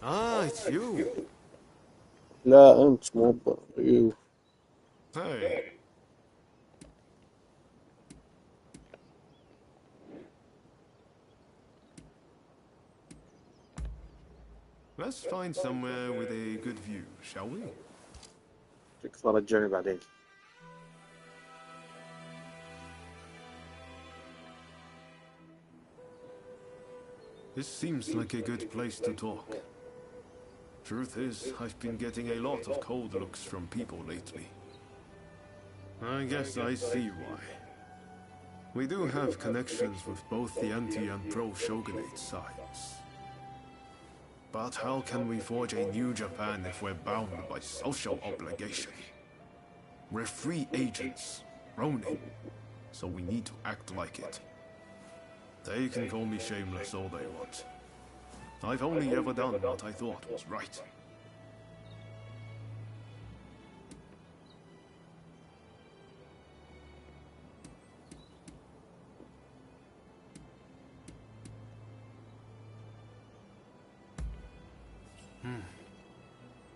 Ah, it's you. لا أنت موظف. أيوه. Hey. Let's find somewhere with a good view, shall we? تكفى رجعني بعدين. This seems like a good place to talk. Truth is, I've been getting a lot of cold looks from people lately. I guess I see why. We do have connections with both the anti and pro-shogunate sides. But how can we forge a new Japan if we're bound by social obligation? We're free agents, Ronin, so we need to act like it. They can call me shameless all they want. I've only ever done what I thought was right.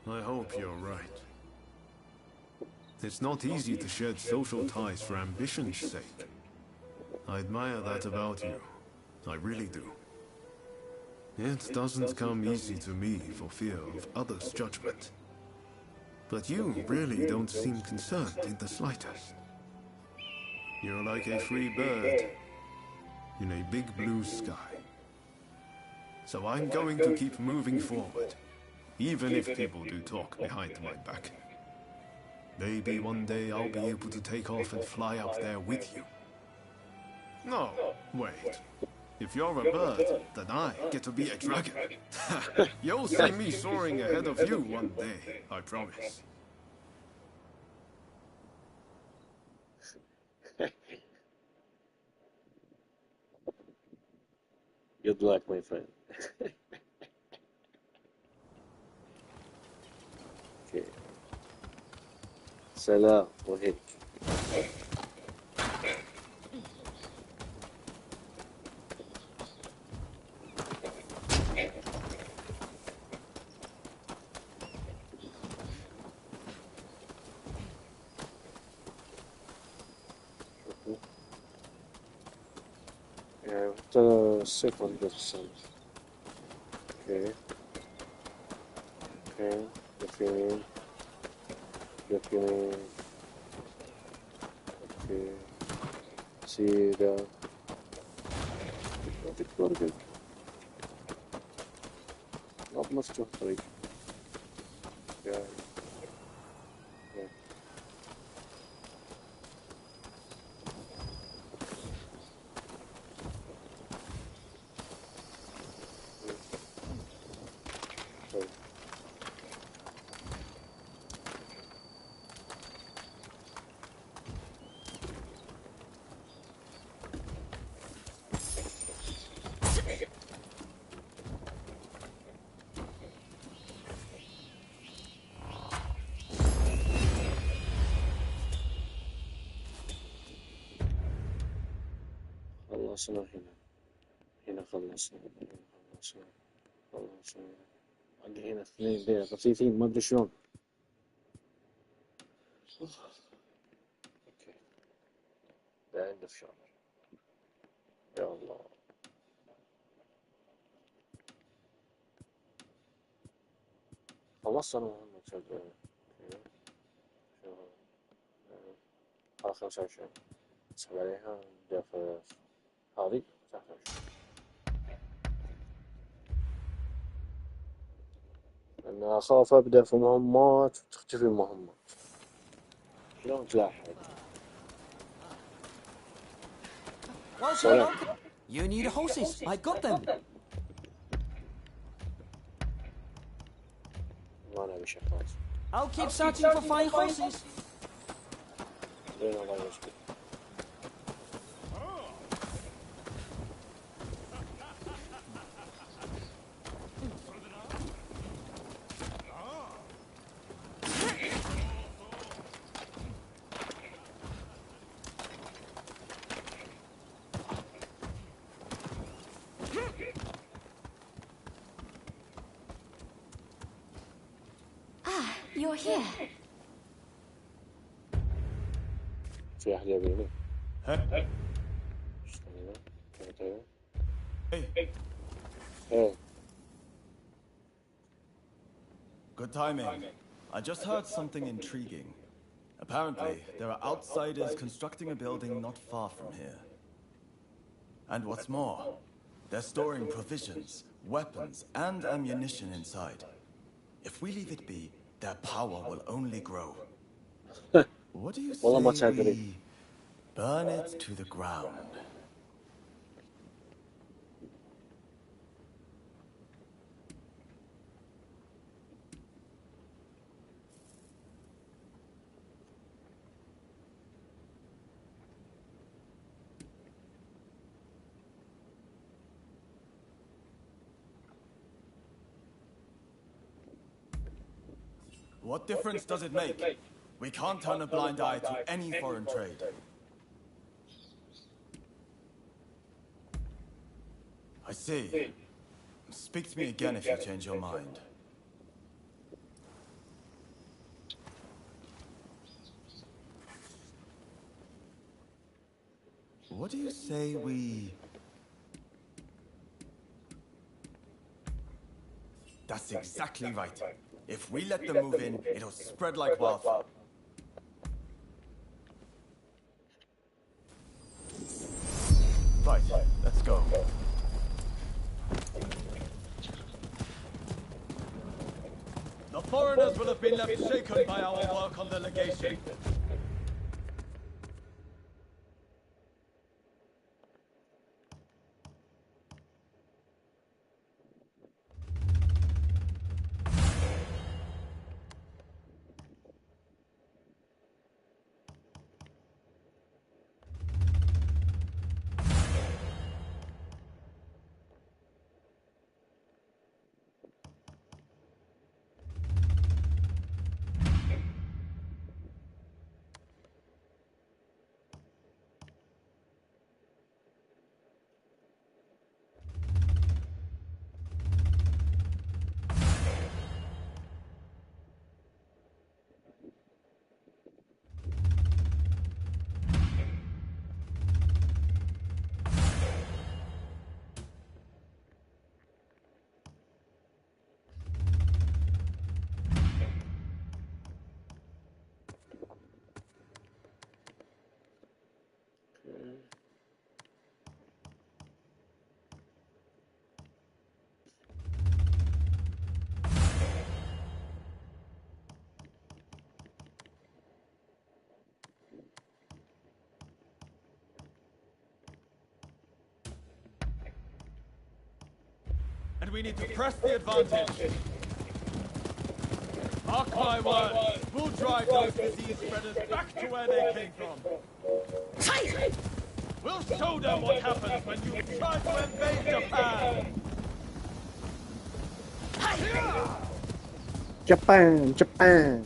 I hope you're right. It's not easy to shed social ties for ambition's sake. I admire that about you. I really do. It doesn't come easy to me for fear of others' judgment. But you really don't seem concerned in the slightest. You're like a free bird in a big blue sky. So I'm going to keep moving forward, even if people do talk behind my back. Maybe one day I'll be able to take off and fly up there with you. No, wait. If you're a bird, then I get to be a dragon. You'll see me soaring ahead of you one day, I promise. Good luck, my friend. Okay. سلام وهيك. يعني حتى السيف ما تقدر تستعمل. اوكي اوكي لف يمين لف يمين اوكي سيدا يعطيك برجر نط مفتوح طريق يعني خلصنا هنا خلصنا خلصنا عندي هنا اثنين ليه خفيفين ما ادري شلون. اوكي ده عنده في شغل يا الله. خلصنا مهمة شغل هذا 25 اسحب عليها نبدأ في هذه 29 لأن أخاف أبدأ في مهمات وتختفي المهمات شلون تلاحق. سلام. You need horses. I got them. ما نبي شغال. I'll keep searching for fine horses. زين الله يسلمك. You're here. في أحد يبيني. Hey. Hey. Good timing. I just heard something intriguing. Apparently, there are outsiders constructing a building not far from here. And what's more, they're storing provisions, weapons, and ammunition inside. If we leave it be, their power will only grow. What do you say we burn it to the ground? What difference does it make? We can't turn a blind eye to any foreign trade. I see. Speak to me again if you change your mind. What do you say we... That's exactly right. If we let them move in, it'll spread like wildfire. Right, let's go. The foreigners will have been left shaken by our work on the legation. and we need to press the advantage. Mark my words, we'll drive those disease spreaders back to where they came from. We'll show them what happens when you try to invade Japan. Japan, Japan.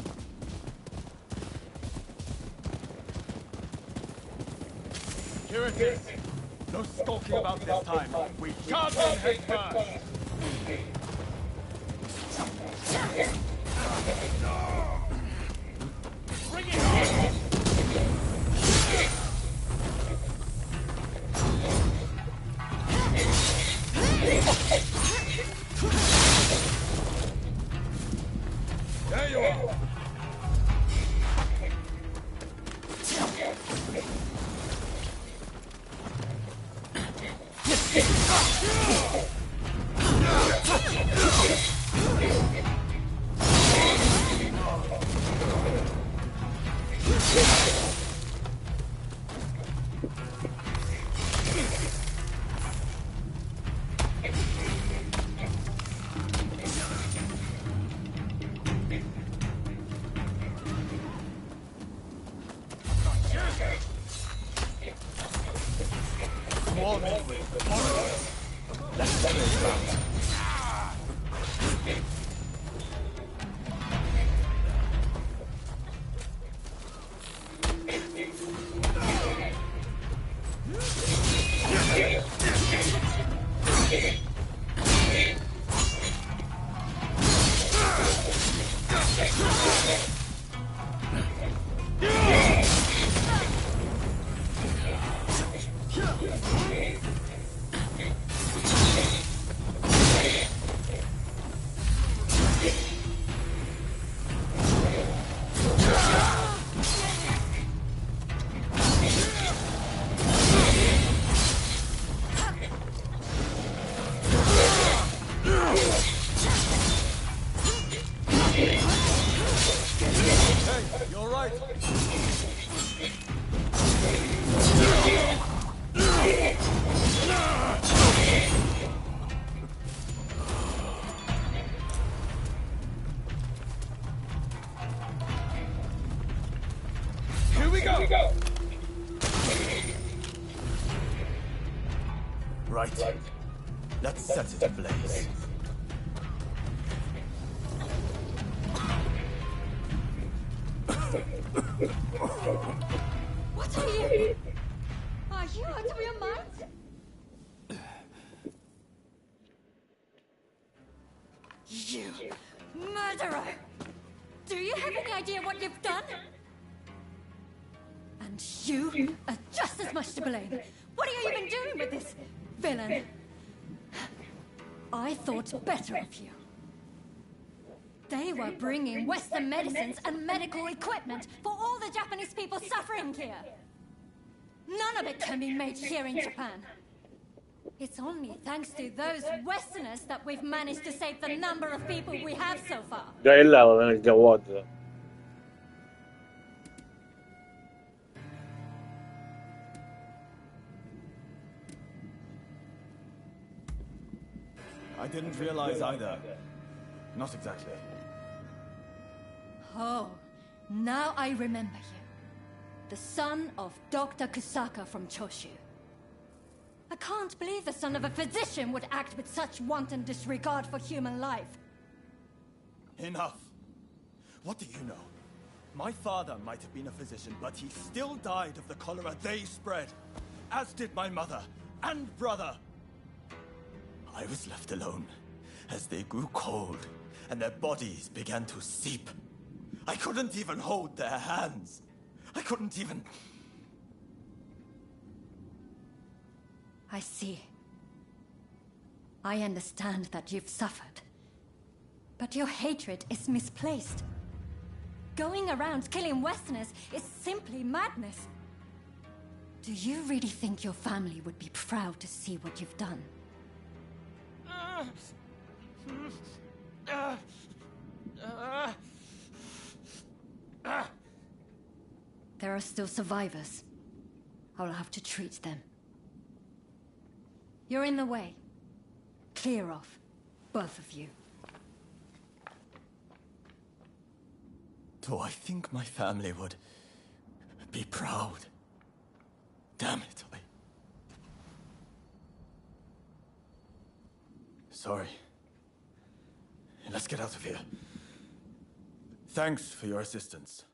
Here it is. No skulking about this time. We charge in head first. Bring it on! There you are! Right. Let's set it ablaze. What are you? Are you out of your mind? You murderer! Do you have any idea what you've done? And you are just as much to blame. What are you even doing with this villain? I thought better of you. They were bringing Western medicines and medical equipment for all the Japanese people suffering here. None of it can be made here in Japan. It's only thanks to those Westerners that we've managed to save the number of people we have so far. جاي لها من الجواد ذا. I didn't realize either. Not exactly. Oh, now I remember you. The son of Dr. Kusaka from Choshu. I can't believe the son of a physician would act with such wanton disregard for human life. Enough. What do you know? My father might have been a physician, but he still died of the cholera they spread. As did my mother and brother. I was left alone as they grew cold and their bodies began to seep. I couldn't even hold their hands. I couldn't even... I see. I understand that you've suffered. But your hatred is misplaced. Going around killing Westerners is simply madness. Do you really think your family would be proud to see what you've done? There are still survivors. I'll have to treat them. You're in the way. Clear off. Both of you. Do I think my family would be proud? Damn it, Sorry. Let's get out of here. Thanks for your assistance.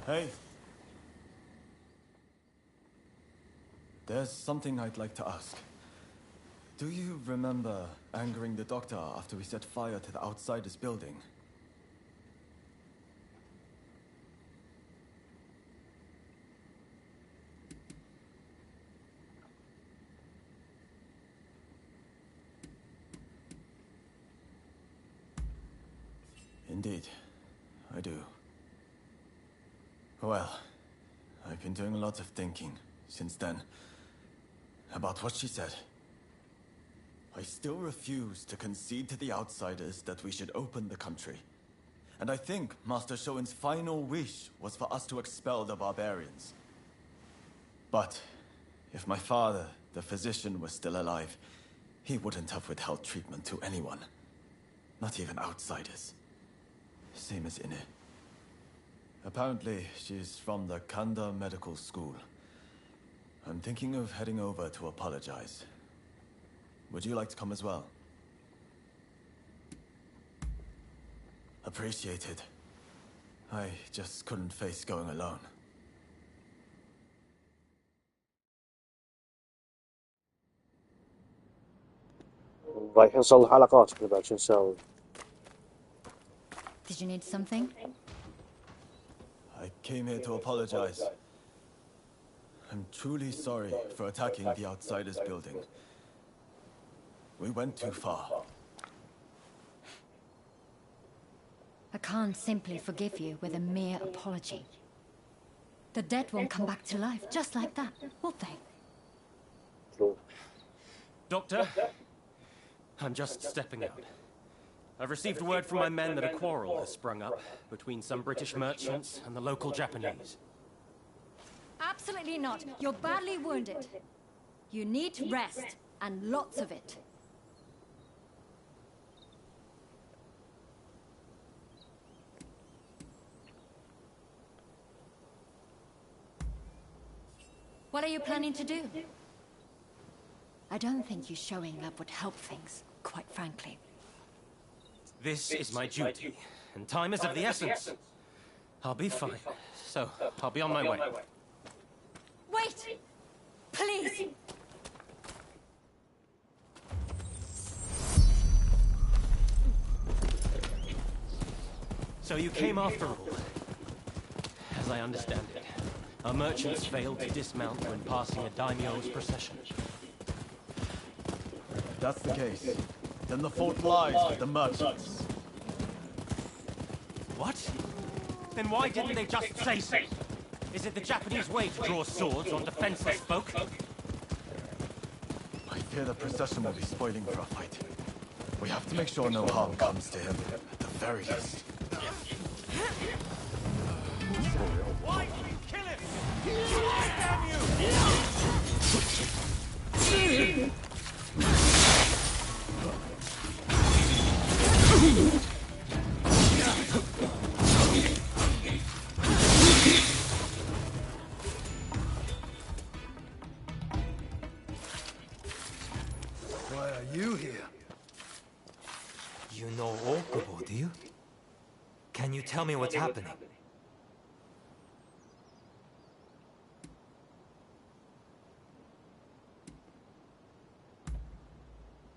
Hey. There's something I'd like to ask. Do you remember angering the doctor after we set fire to the Outsiders building? Indeed, I do. Well, I've been doing a lot of thinking since then about what she said. I still refuse to concede to the Outsiders that we should open the country. And I think Master Shoin's final wish was for us to expel the barbarians. But if my father, the physician, was still alive, he wouldn't have withheld treatment to anyone. Not even outsiders. Same as Ine. Apparently, she's from the Kanda Medical School. I'm thinking of heading over to apologize. Would you like to come as well? Appreciated. I just couldn't face going alone. رايحين نصلح علاقات احنا بعد شو نسوي؟ Did you need something? I came here to apologize. I'm truly sorry for attacking the Outsiders building. We went too far. I can't simply forgive you with a mere apology. The dead won't come back to life just like that, will they? Doctor, I'm just stepping out. I've received word from my men that a quarrel has sprung up between some British merchants and the local Japanese. Absolutely not. You're badly wounded. You need rest, and lots of it. What are you planning to do? I don't think you showing up would help things, quite frankly. This is my duty, and time is of the essence. I'll be fine, so I'll be on my way. Wait! Please! So you came after all. As I understand it, our merchants failed to dismount when passing a daimyo's procession. If that's the case, then the fault lies with the merchants. What? Then why didn't they just say so? Is it the Japanese way to draw swords on defenseless folk? I fear the procession will be spoiling for a fight. We have to make sure no harm comes to him, at the very least. Why did you kill him? Damn Why are you here? You know Okubo, do you? Can you tell me what's happening?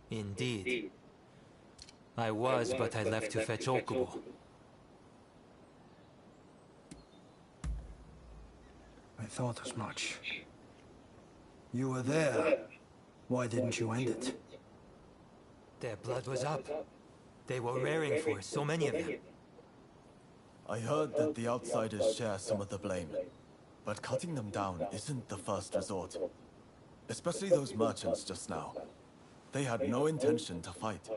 Indeed. I was, but I left to fetch Okubo. I thought as much. You were there. Why didn't you end it? Their blood was up. They were raring for it, so many of them. I heard that the outsiders share some of the blame, but cutting them down isn't the first resort. Especially those merchants just now. They had no intention to fight.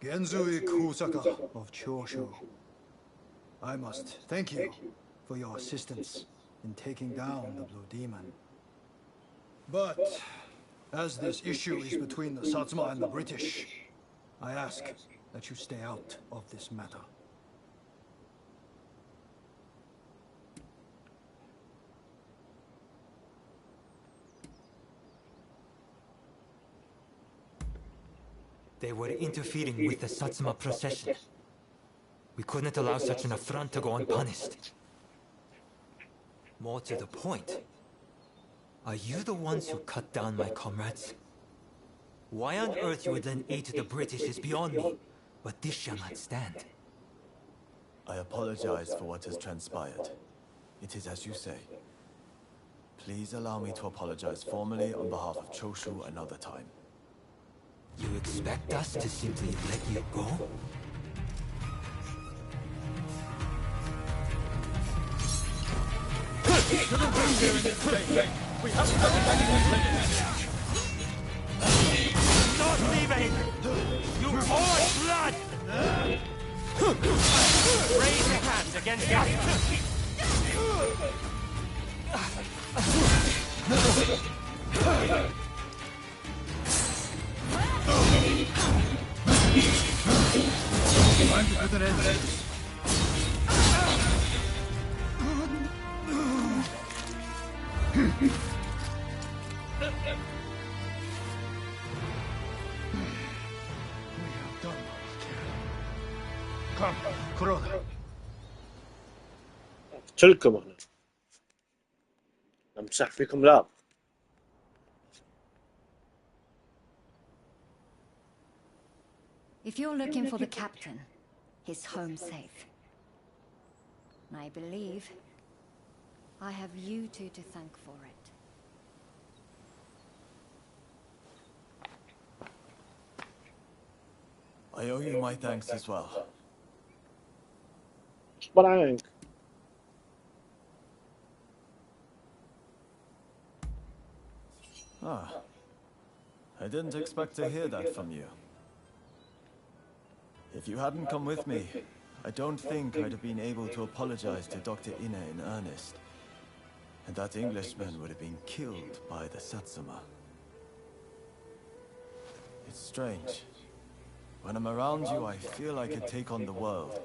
Genzui Kusaka of Choshu. I must thank you for your assistance in taking down the Blue Demon. But, as this issue is between the Satsuma and the British, I ask that you stay out of this matter. They were interfering with the Satsuma procession. We couldn't allow such an affront to go unpunished. More to the point, are you the ones who cut down my comrades? Why on earth you would then aid the British is beyond me, but this shall not stand. I apologize for what has transpired. It is as you say. Please allow me to apologize formally on behalf of Choshu another time. You expect us to simply let you go? Shouldn't be here in this state. We haven't done anything. Not leaving! You poured blood! Raise your hands against us! Time to put an end to this. Come, Kuroda. قلتلكم انا امسح فيكم لعب. If you're looking for the captain, he's home safe. I believe I have you two to thank for it. I owe you my thanks as well. Blank. Ah. I didn't expect to hear that from you. If you hadn't come with me, I don't think I'd have been able to apologize to Dr. Ine in earnest. And that Englishman would have been killed by the Satsuma. It's strange. When I'm around you, I feel I could take on the world.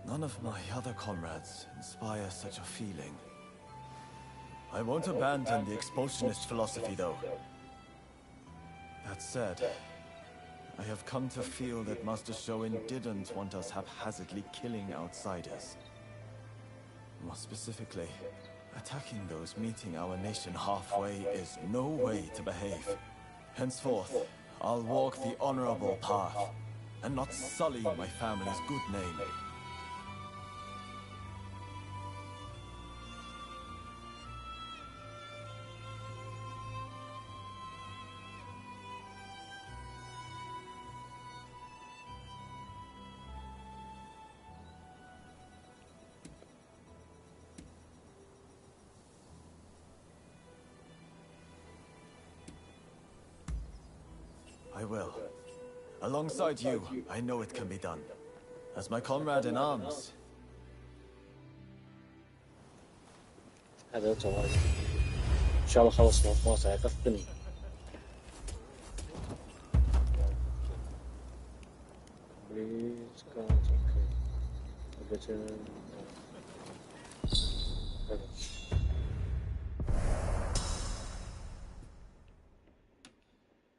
None of my other comrades inspire such a feeling. I won't abandon the expulsionist philosophy, though. That said, I have come to feel that Master Shoin didn't want us haphazardly killing outsiders. More specifically, attacking those meeting our nation halfway is no way to behave. Henceforth, I'll walk the honorable path, and not sully my family's good name. I will. Alongside you, I know it can be done. As my comrade in arms. هذا تمام. إن شاء الله خلص ما سيقفني. Please concentrate. Button.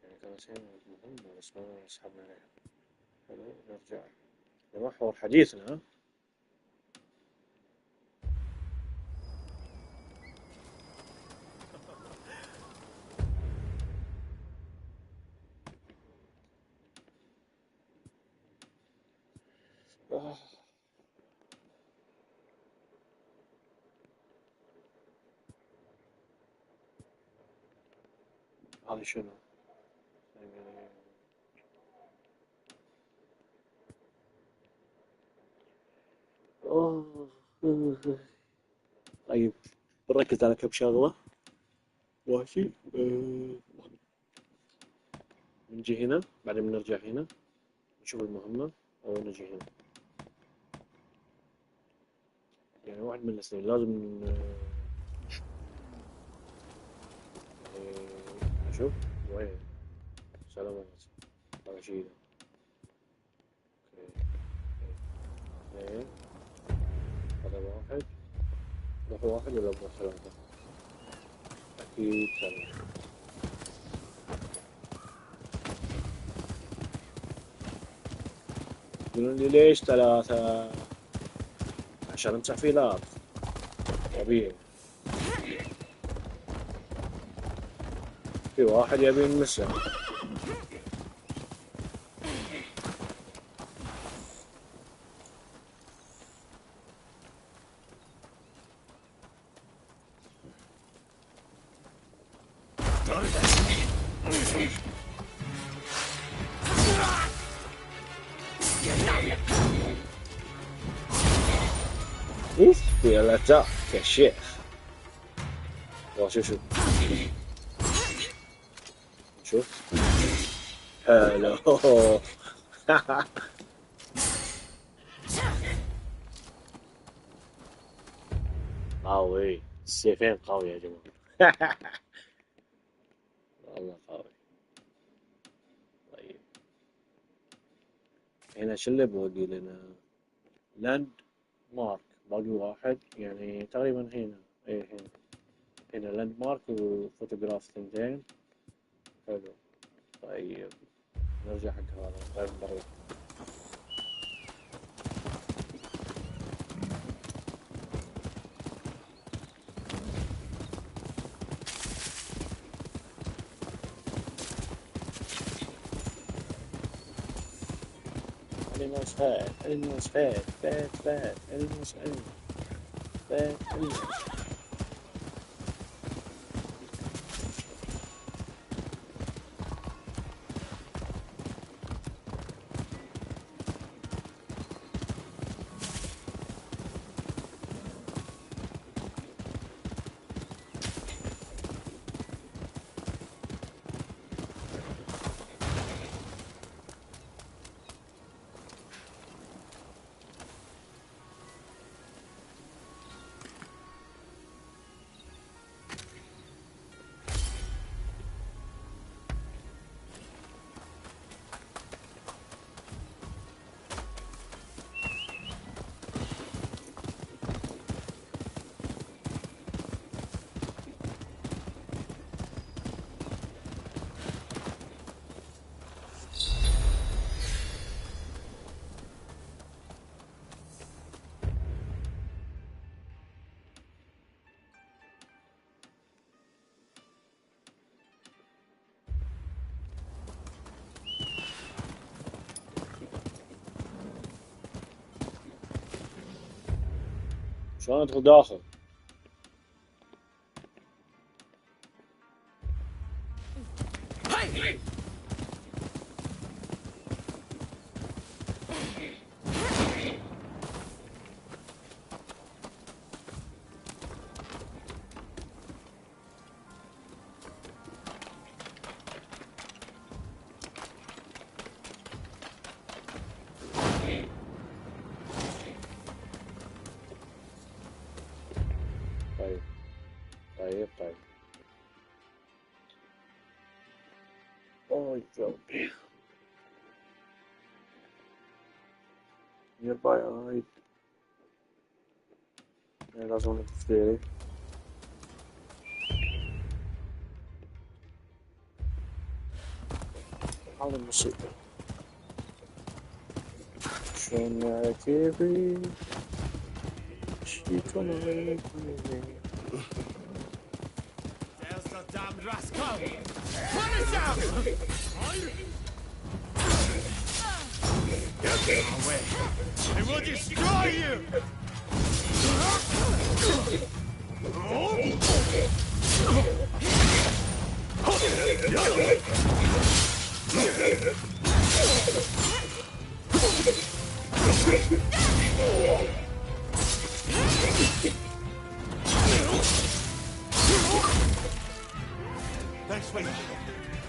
يعني كان شيء مهم بس ما سحبنا عليه. حلو نرجع لمحور حديثنا. هذا شنو؟ طيب نركز على كم شغلة. ماشي. نجي هنا بعدين بنرجع هنا نشوف المهمة أو نجي هنا. يعني واحد من الاثنين لازم نشوف وين سلامات هذا شيء. اثنين هذا واحد. نروح واحد ولا نروح ثلاثة؟ أكيد ثلاثة. يقولون لي ليش ثلاثة؟ عشان امسح فيلات طبيعي. في واحد يبي يمسح. اوف يا الاتاك يا شيخ. شوف شوف هلو. قوي السيفين قوي يا جماعة. والله قوي. طيب هنا شو اللي بودي لنا؟ لاند مارك باقي واحد يعني تقريبا هنا. ايه هنا لاند مارك وفوتوغراف ثنتين. حلو. طيب نرجع حق هذا غير مرة. Animals fat, animals fat, fat, animals fat, animals. شلون ادخل داخل؟ Oh, Ethiopia. Nearby eyed. Yeah, that's one of the theory. على الموسيقى شلون يا كيفي شيكون عليكي There's the damned rascal! Punish him! Get away! I will destroy you! Thanks, Wayne.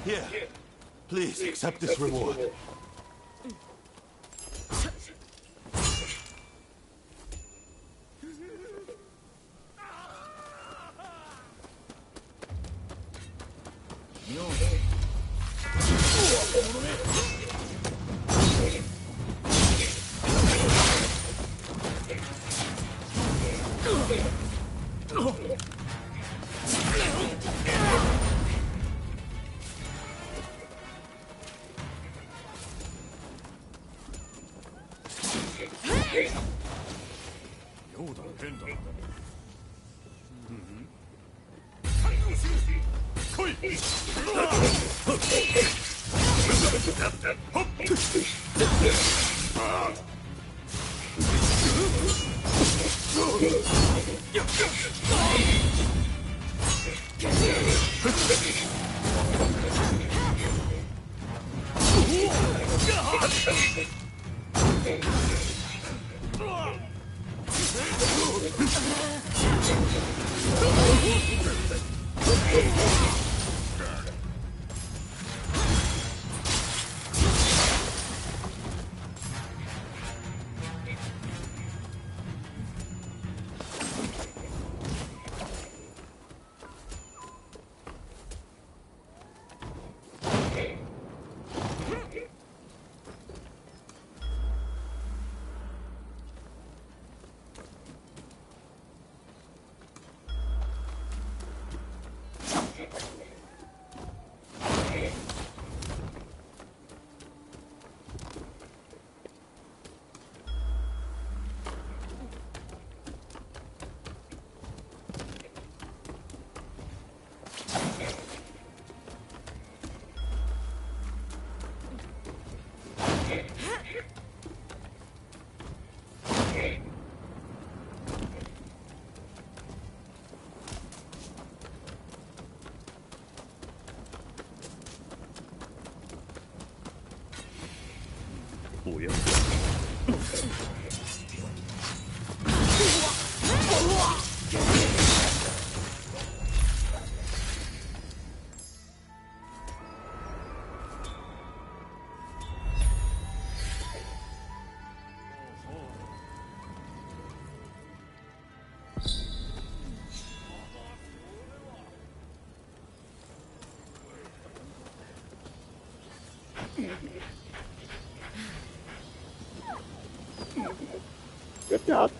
Here, please accept this reward. Good job.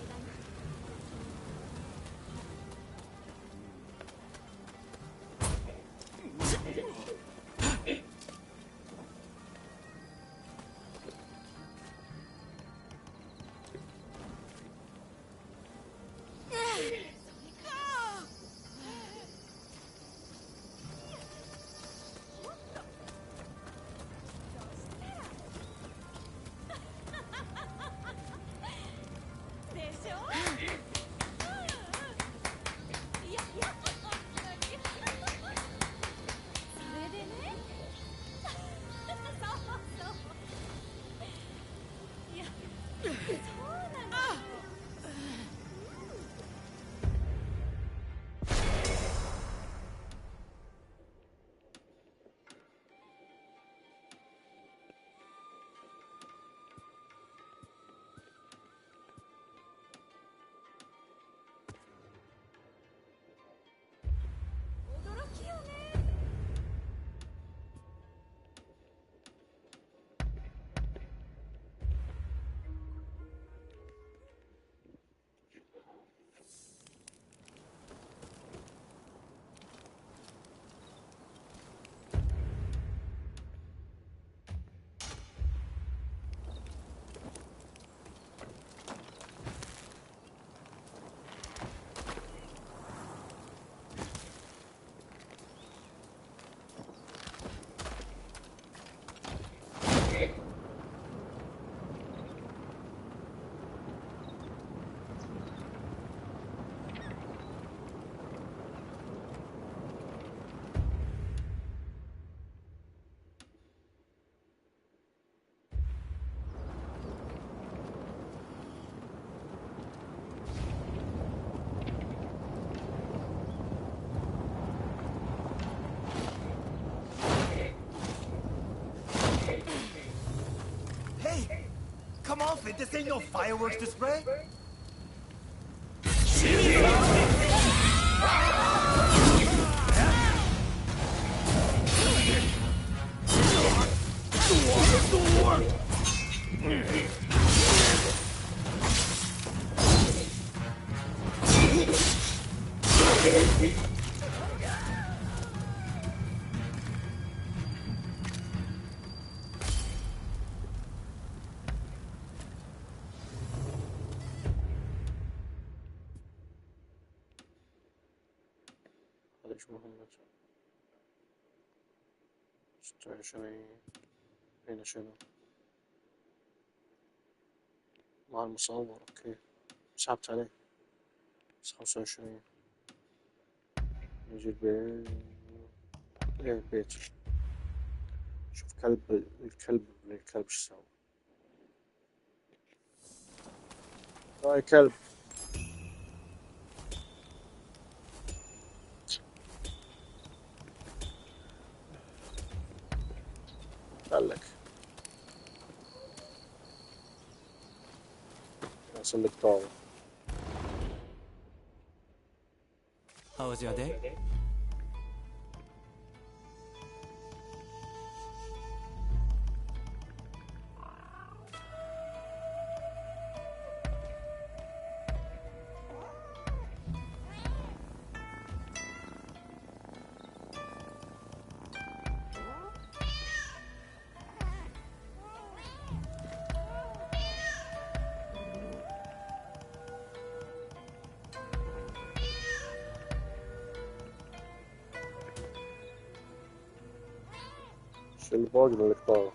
it? This ain't no fireworks display. هذا ايش مهمة 26 هنا شنو مع المصور اوكي سحبت عليه بس 25 نجي البيت ايه البيت شوف الكلب ايش سوى هاي كلب خلك اسلك طاوة How was your day? شو اللي باقي من الطاوة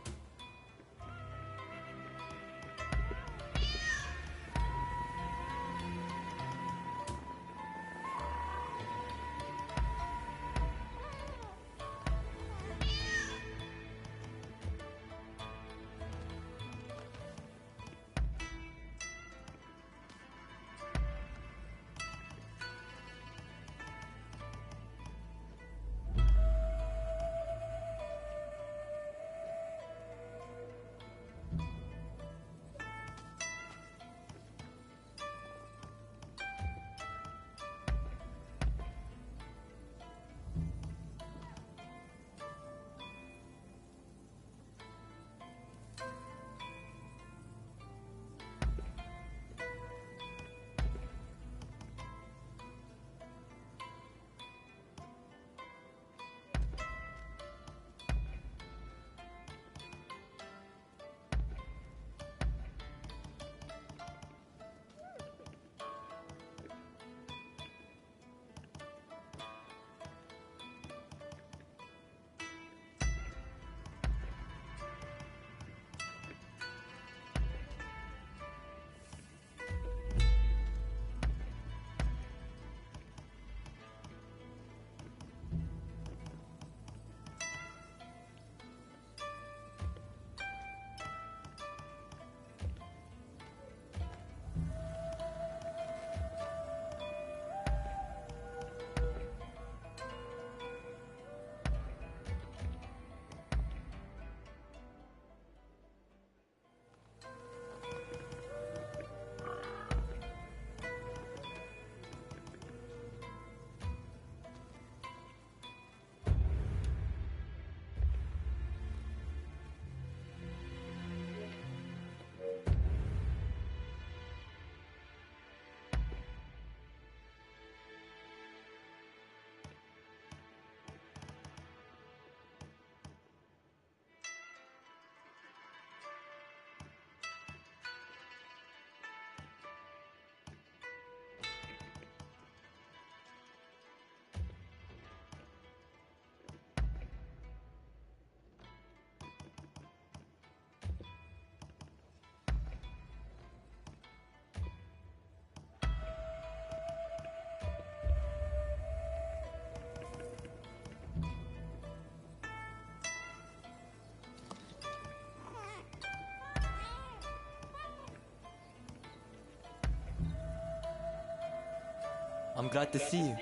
I'm glad to see you.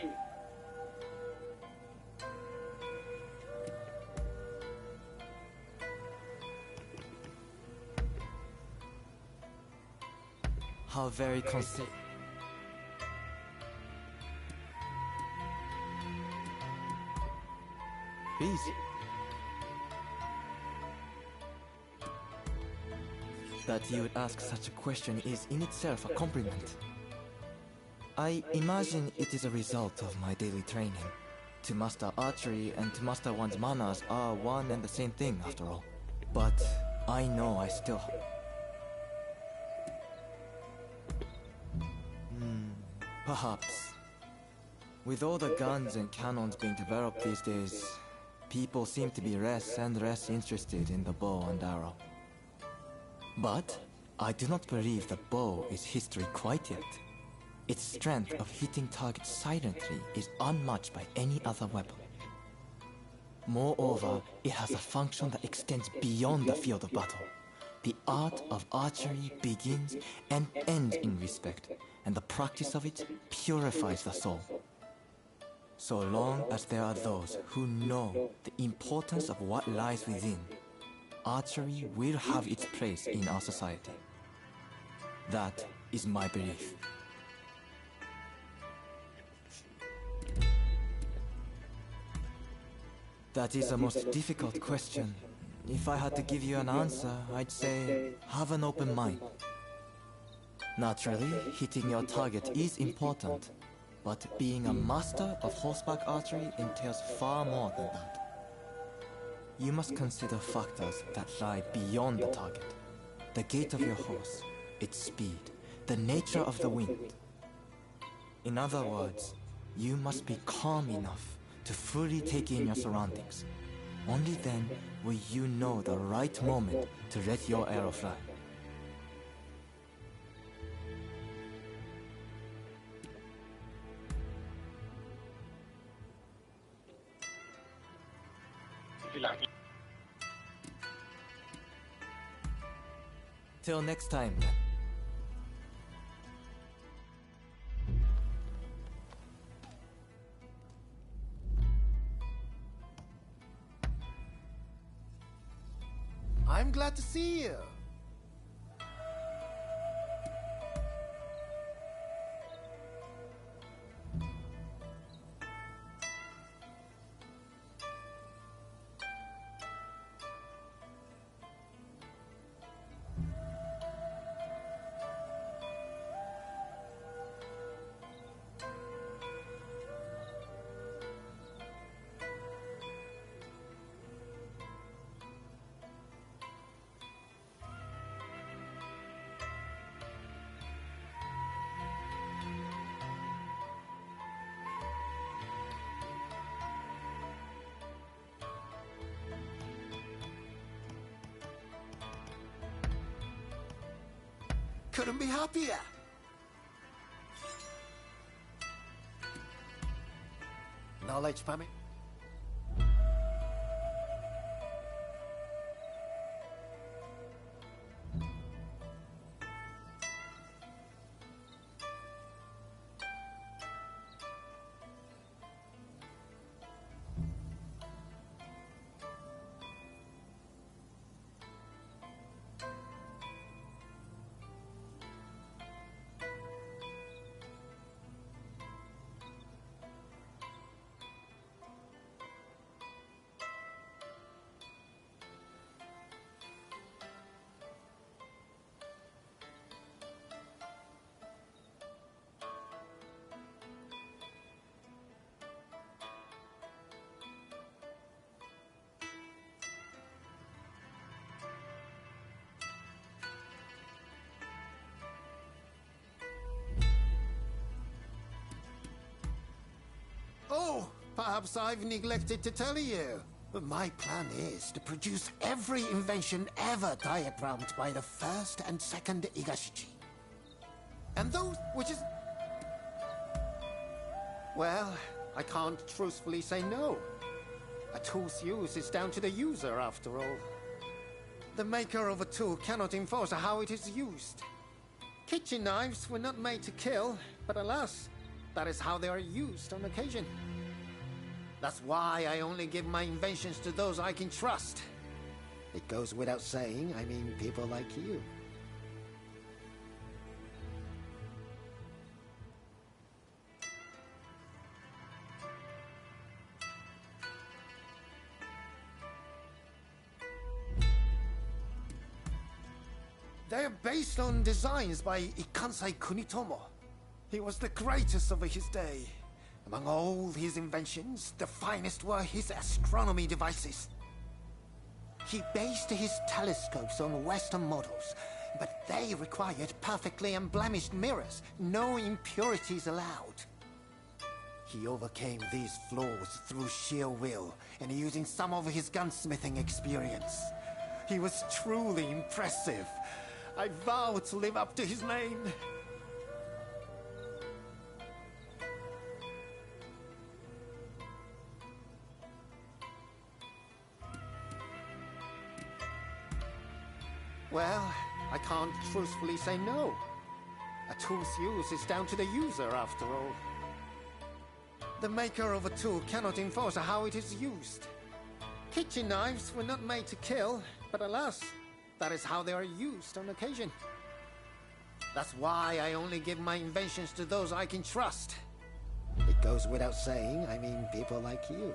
How very conceit. Please. That you would ask such a question is in itself a compliment. I imagine it is a result of my daily training. To master archery and to master one's manners are one and the same thing, after all. But I know I still... perhaps. With all the guns and cannons being developed these days, people seem to be less and less interested in the bow and arrow. But I do not believe the bow is history quite yet. Its strength of hitting targets silently is unmatched by any other weapon. Moreover, it has a function that extends beyond the field of battle. The art of archery begins and ends in respect, and the practice of it purifies the soul. So long as there are those who know the importance of what lies within, archery will have its place in our society. That is my belief. That is a most difficult question. If I had to give you an answer, I'd say, have an open mind. Naturally, hitting your target is important, but being a master of horseback archery entails far more than that. You must consider factors that lie beyond the target. The gait of your horse, its speed, the nature of the wind. In other words, you must be calm enough to fully take in your surroundings. Only then will you know the right moment to let your arrow fly. Till next time. I'm glad to see you. Couldn't be happier. Knowledge, Pammy? Oh, perhaps I've neglected to tell you. My plan is to produce every invention ever diagrammed by the first and second Igashiji. And those which is... Well, I can't truthfully say no. A tool's use is down to the user, after all. The maker of a tool cannot enforce how it is used. Kitchen knives were not made to kill, but alas, that is how they are used on occasion. That's why I only give my inventions to those I can trust. It goes without saying, I mean people like you. They are based on designs by Ikansai Kunitomo. He was the greatest of his day. Among all his inventions, the finest were his astronomy devices. He based his telescopes on Western models, but they required perfectly unblemished mirrors, no impurities allowed. He overcame these flaws through sheer will and using some of his gunsmithing experience. He was truly impressive. I vow to live up to his name. Well, I can't truthfully say no. A tool's use is down to the user, after all. The maker of a tool cannot enforce how it is used. Kitchen knives were not made to kill, but alas, that is how they are used on occasion. That's why I only give my inventions to those I can trust. It goes without saying, I mean people like you.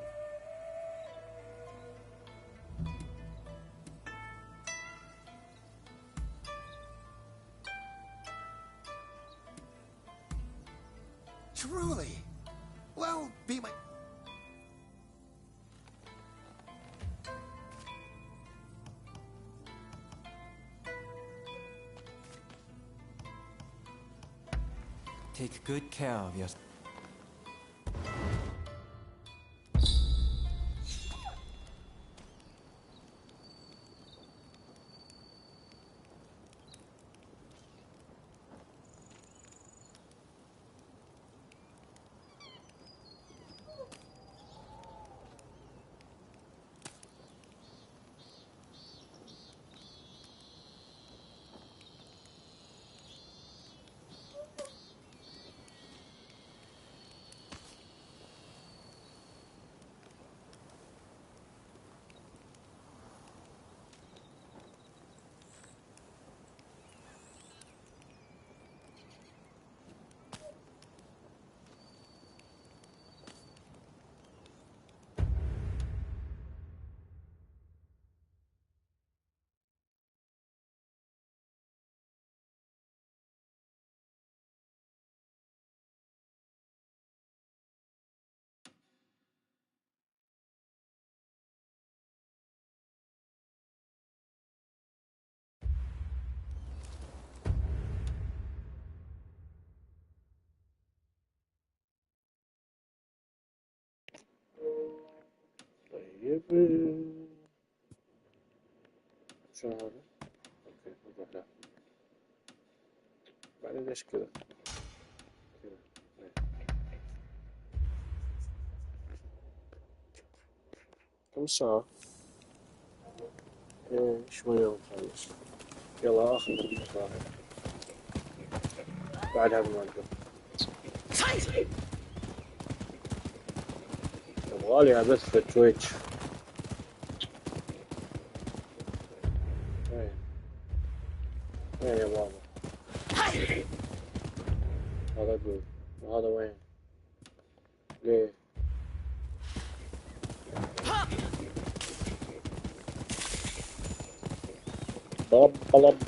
Truly? Well, be my... Take good care of yourself. طيب شو هذا؟ اوكي نروح له. بعدين ليش كذا؟ كذا. كم ساعة؟ ايه شوية ونخلص. يلا اخر دقيقة بعدها بنوقف. يبغالي ابث في تويتش. وين يا بابا؟ هذا اقول وهذا وين؟ ليه؟ طلب اوكي.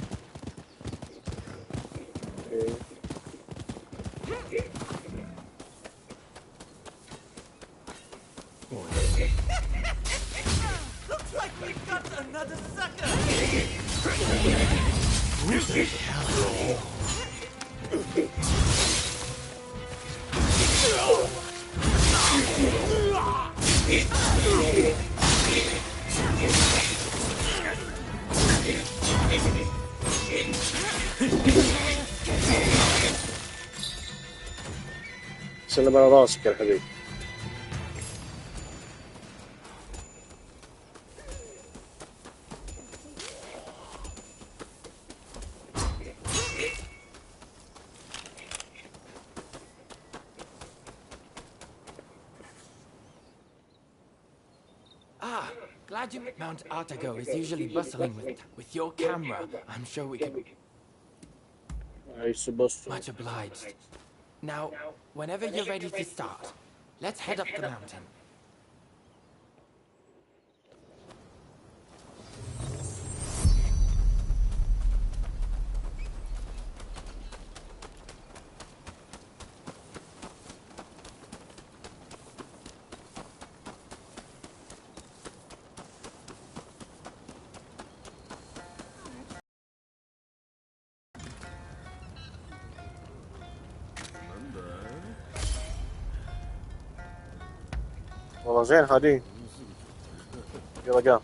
Looks like we've got another sucker! Who the hell are you? سلم على راسك يا حبيبي. Glad you... Mount Artago is usually bustling with your camera. I'm sure we can... I suppose. Much obliged. Now, whenever you're ready to start, let's head up the mountain. والله زين هادين. يلا قام.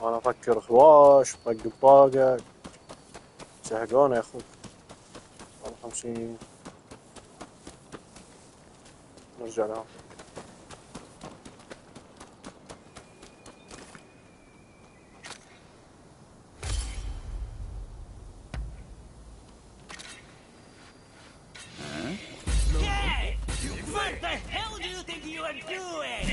انا افكر خواش طق بطاقة سهقونا يا اخوي. 50 نرجع لهم. What the hell do you think you are doing?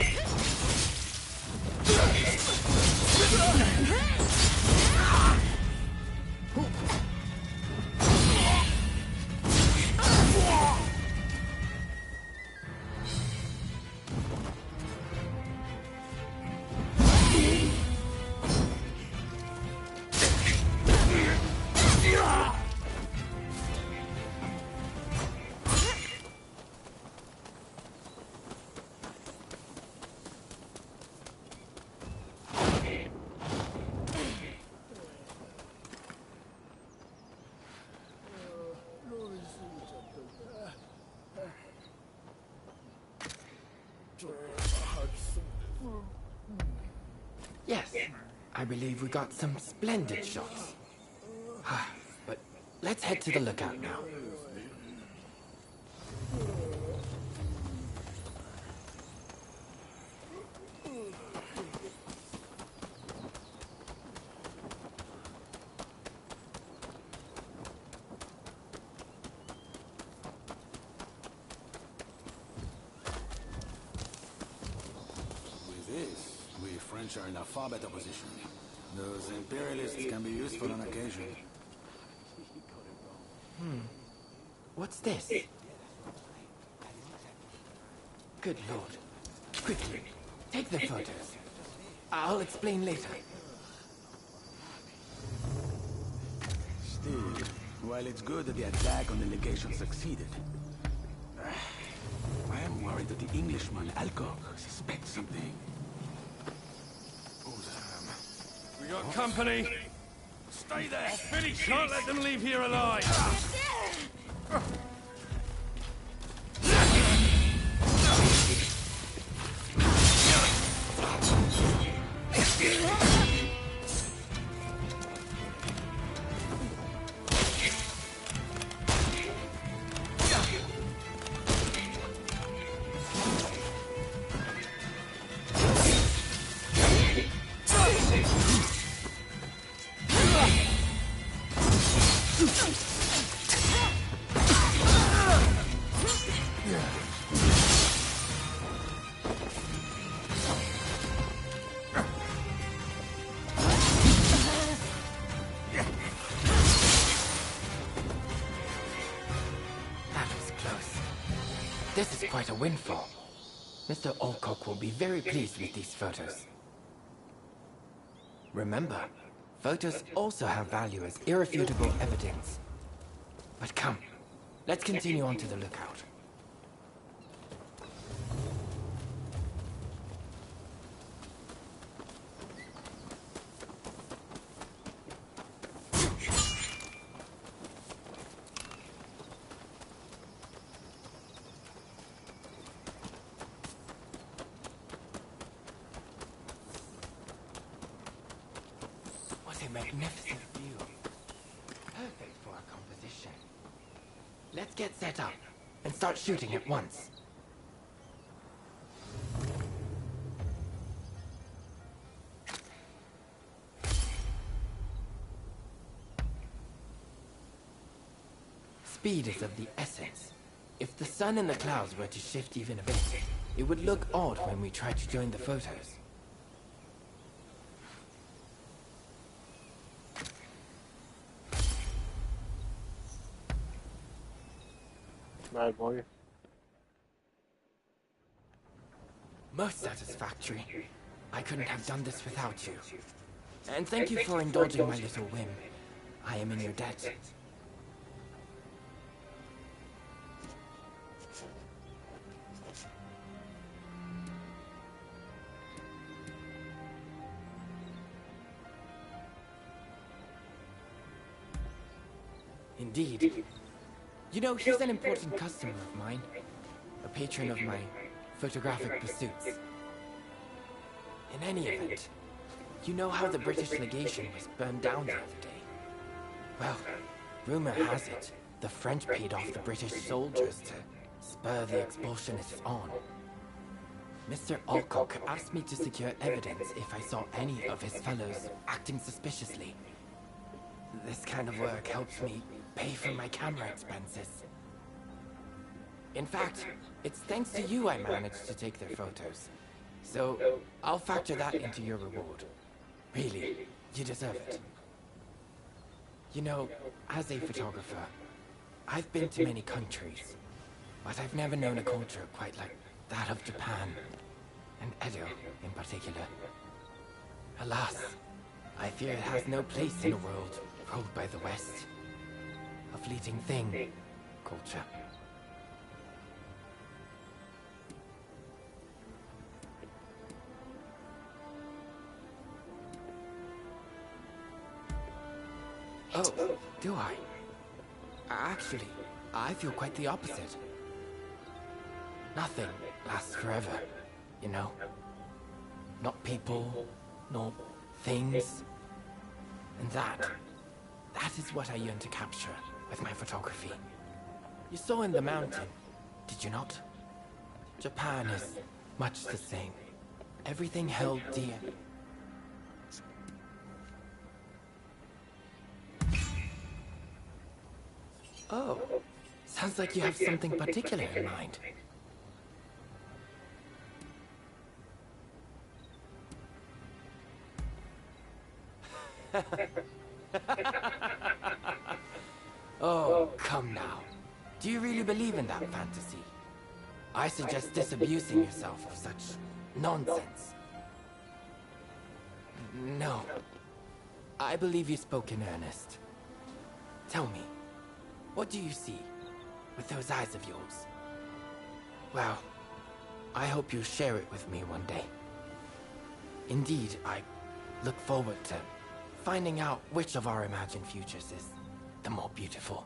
Yes, I believe we got some splendid shots. But let's head to the lookout now. French are in a far better position. Those imperialists can be useful on occasion. What's this? Good lord. Quickly, take the photos. I'll explain later. Still, while it's good that the attack on the legation succeeded, I am worried that the Englishman, Alcock, suspects something. We got company. Stay there. I'll finish. Can't let them leave here alive. This is quite a windfall. Mr. Alcock will be very pleased with these photos. Remember, photos also have value as irrefutable evidence. But come, let's continue on to the lookout. Magnificent view. Perfect for our composition. Let's get set up and start shooting at once. Speed is of the essence. If the sun and the clouds were to shift even a bit, it would look odd when we try to join the photos. Most satisfactory. I couldn't have done this without you. And thank you for indulging my little whim. I am in your debt. Indeed. You know, he's an important customer of mine. a patron of my photographic pursuits. In any event, you know how the British legation was burned down the other day? Well, rumor has it, the French paid off the British soldiers to spur the expulsionists on. Mr. Alcock asked me to secure evidence if I saw any of his fellows acting suspiciously. This kind of work helps me pay for my camera expenses. In fact, it's thanks to you I managed to take their photos. So, I'll factor that into your reward. Really, you deserve it. You know, as a photographer, I've been to many countries, but I've never known a culture quite like that of Japan, and Edo in particular. Alas, I fear it has no place in a world ruled by the West. A fleeting thing, culture. Oh, do I? Actually, I feel quite the opposite. Nothing lasts forever, you know? Not people, nor things. And that is what I yearn to capture with my photography. You saw in the mountain, did you not? Japan is much the same. Everything held dear. Oh, sounds like you have something particular in mind. Oh, come now. Do you really believe in that fantasy? I suggest disabusing yourself of such nonsense. No. I believe you spoke in earnest. Tell me, what do you see with those eyes of yours? Well, I hope you'll share it with me one day. Indeed, I look forward to finding out which of our imagined futures is the more beautiful.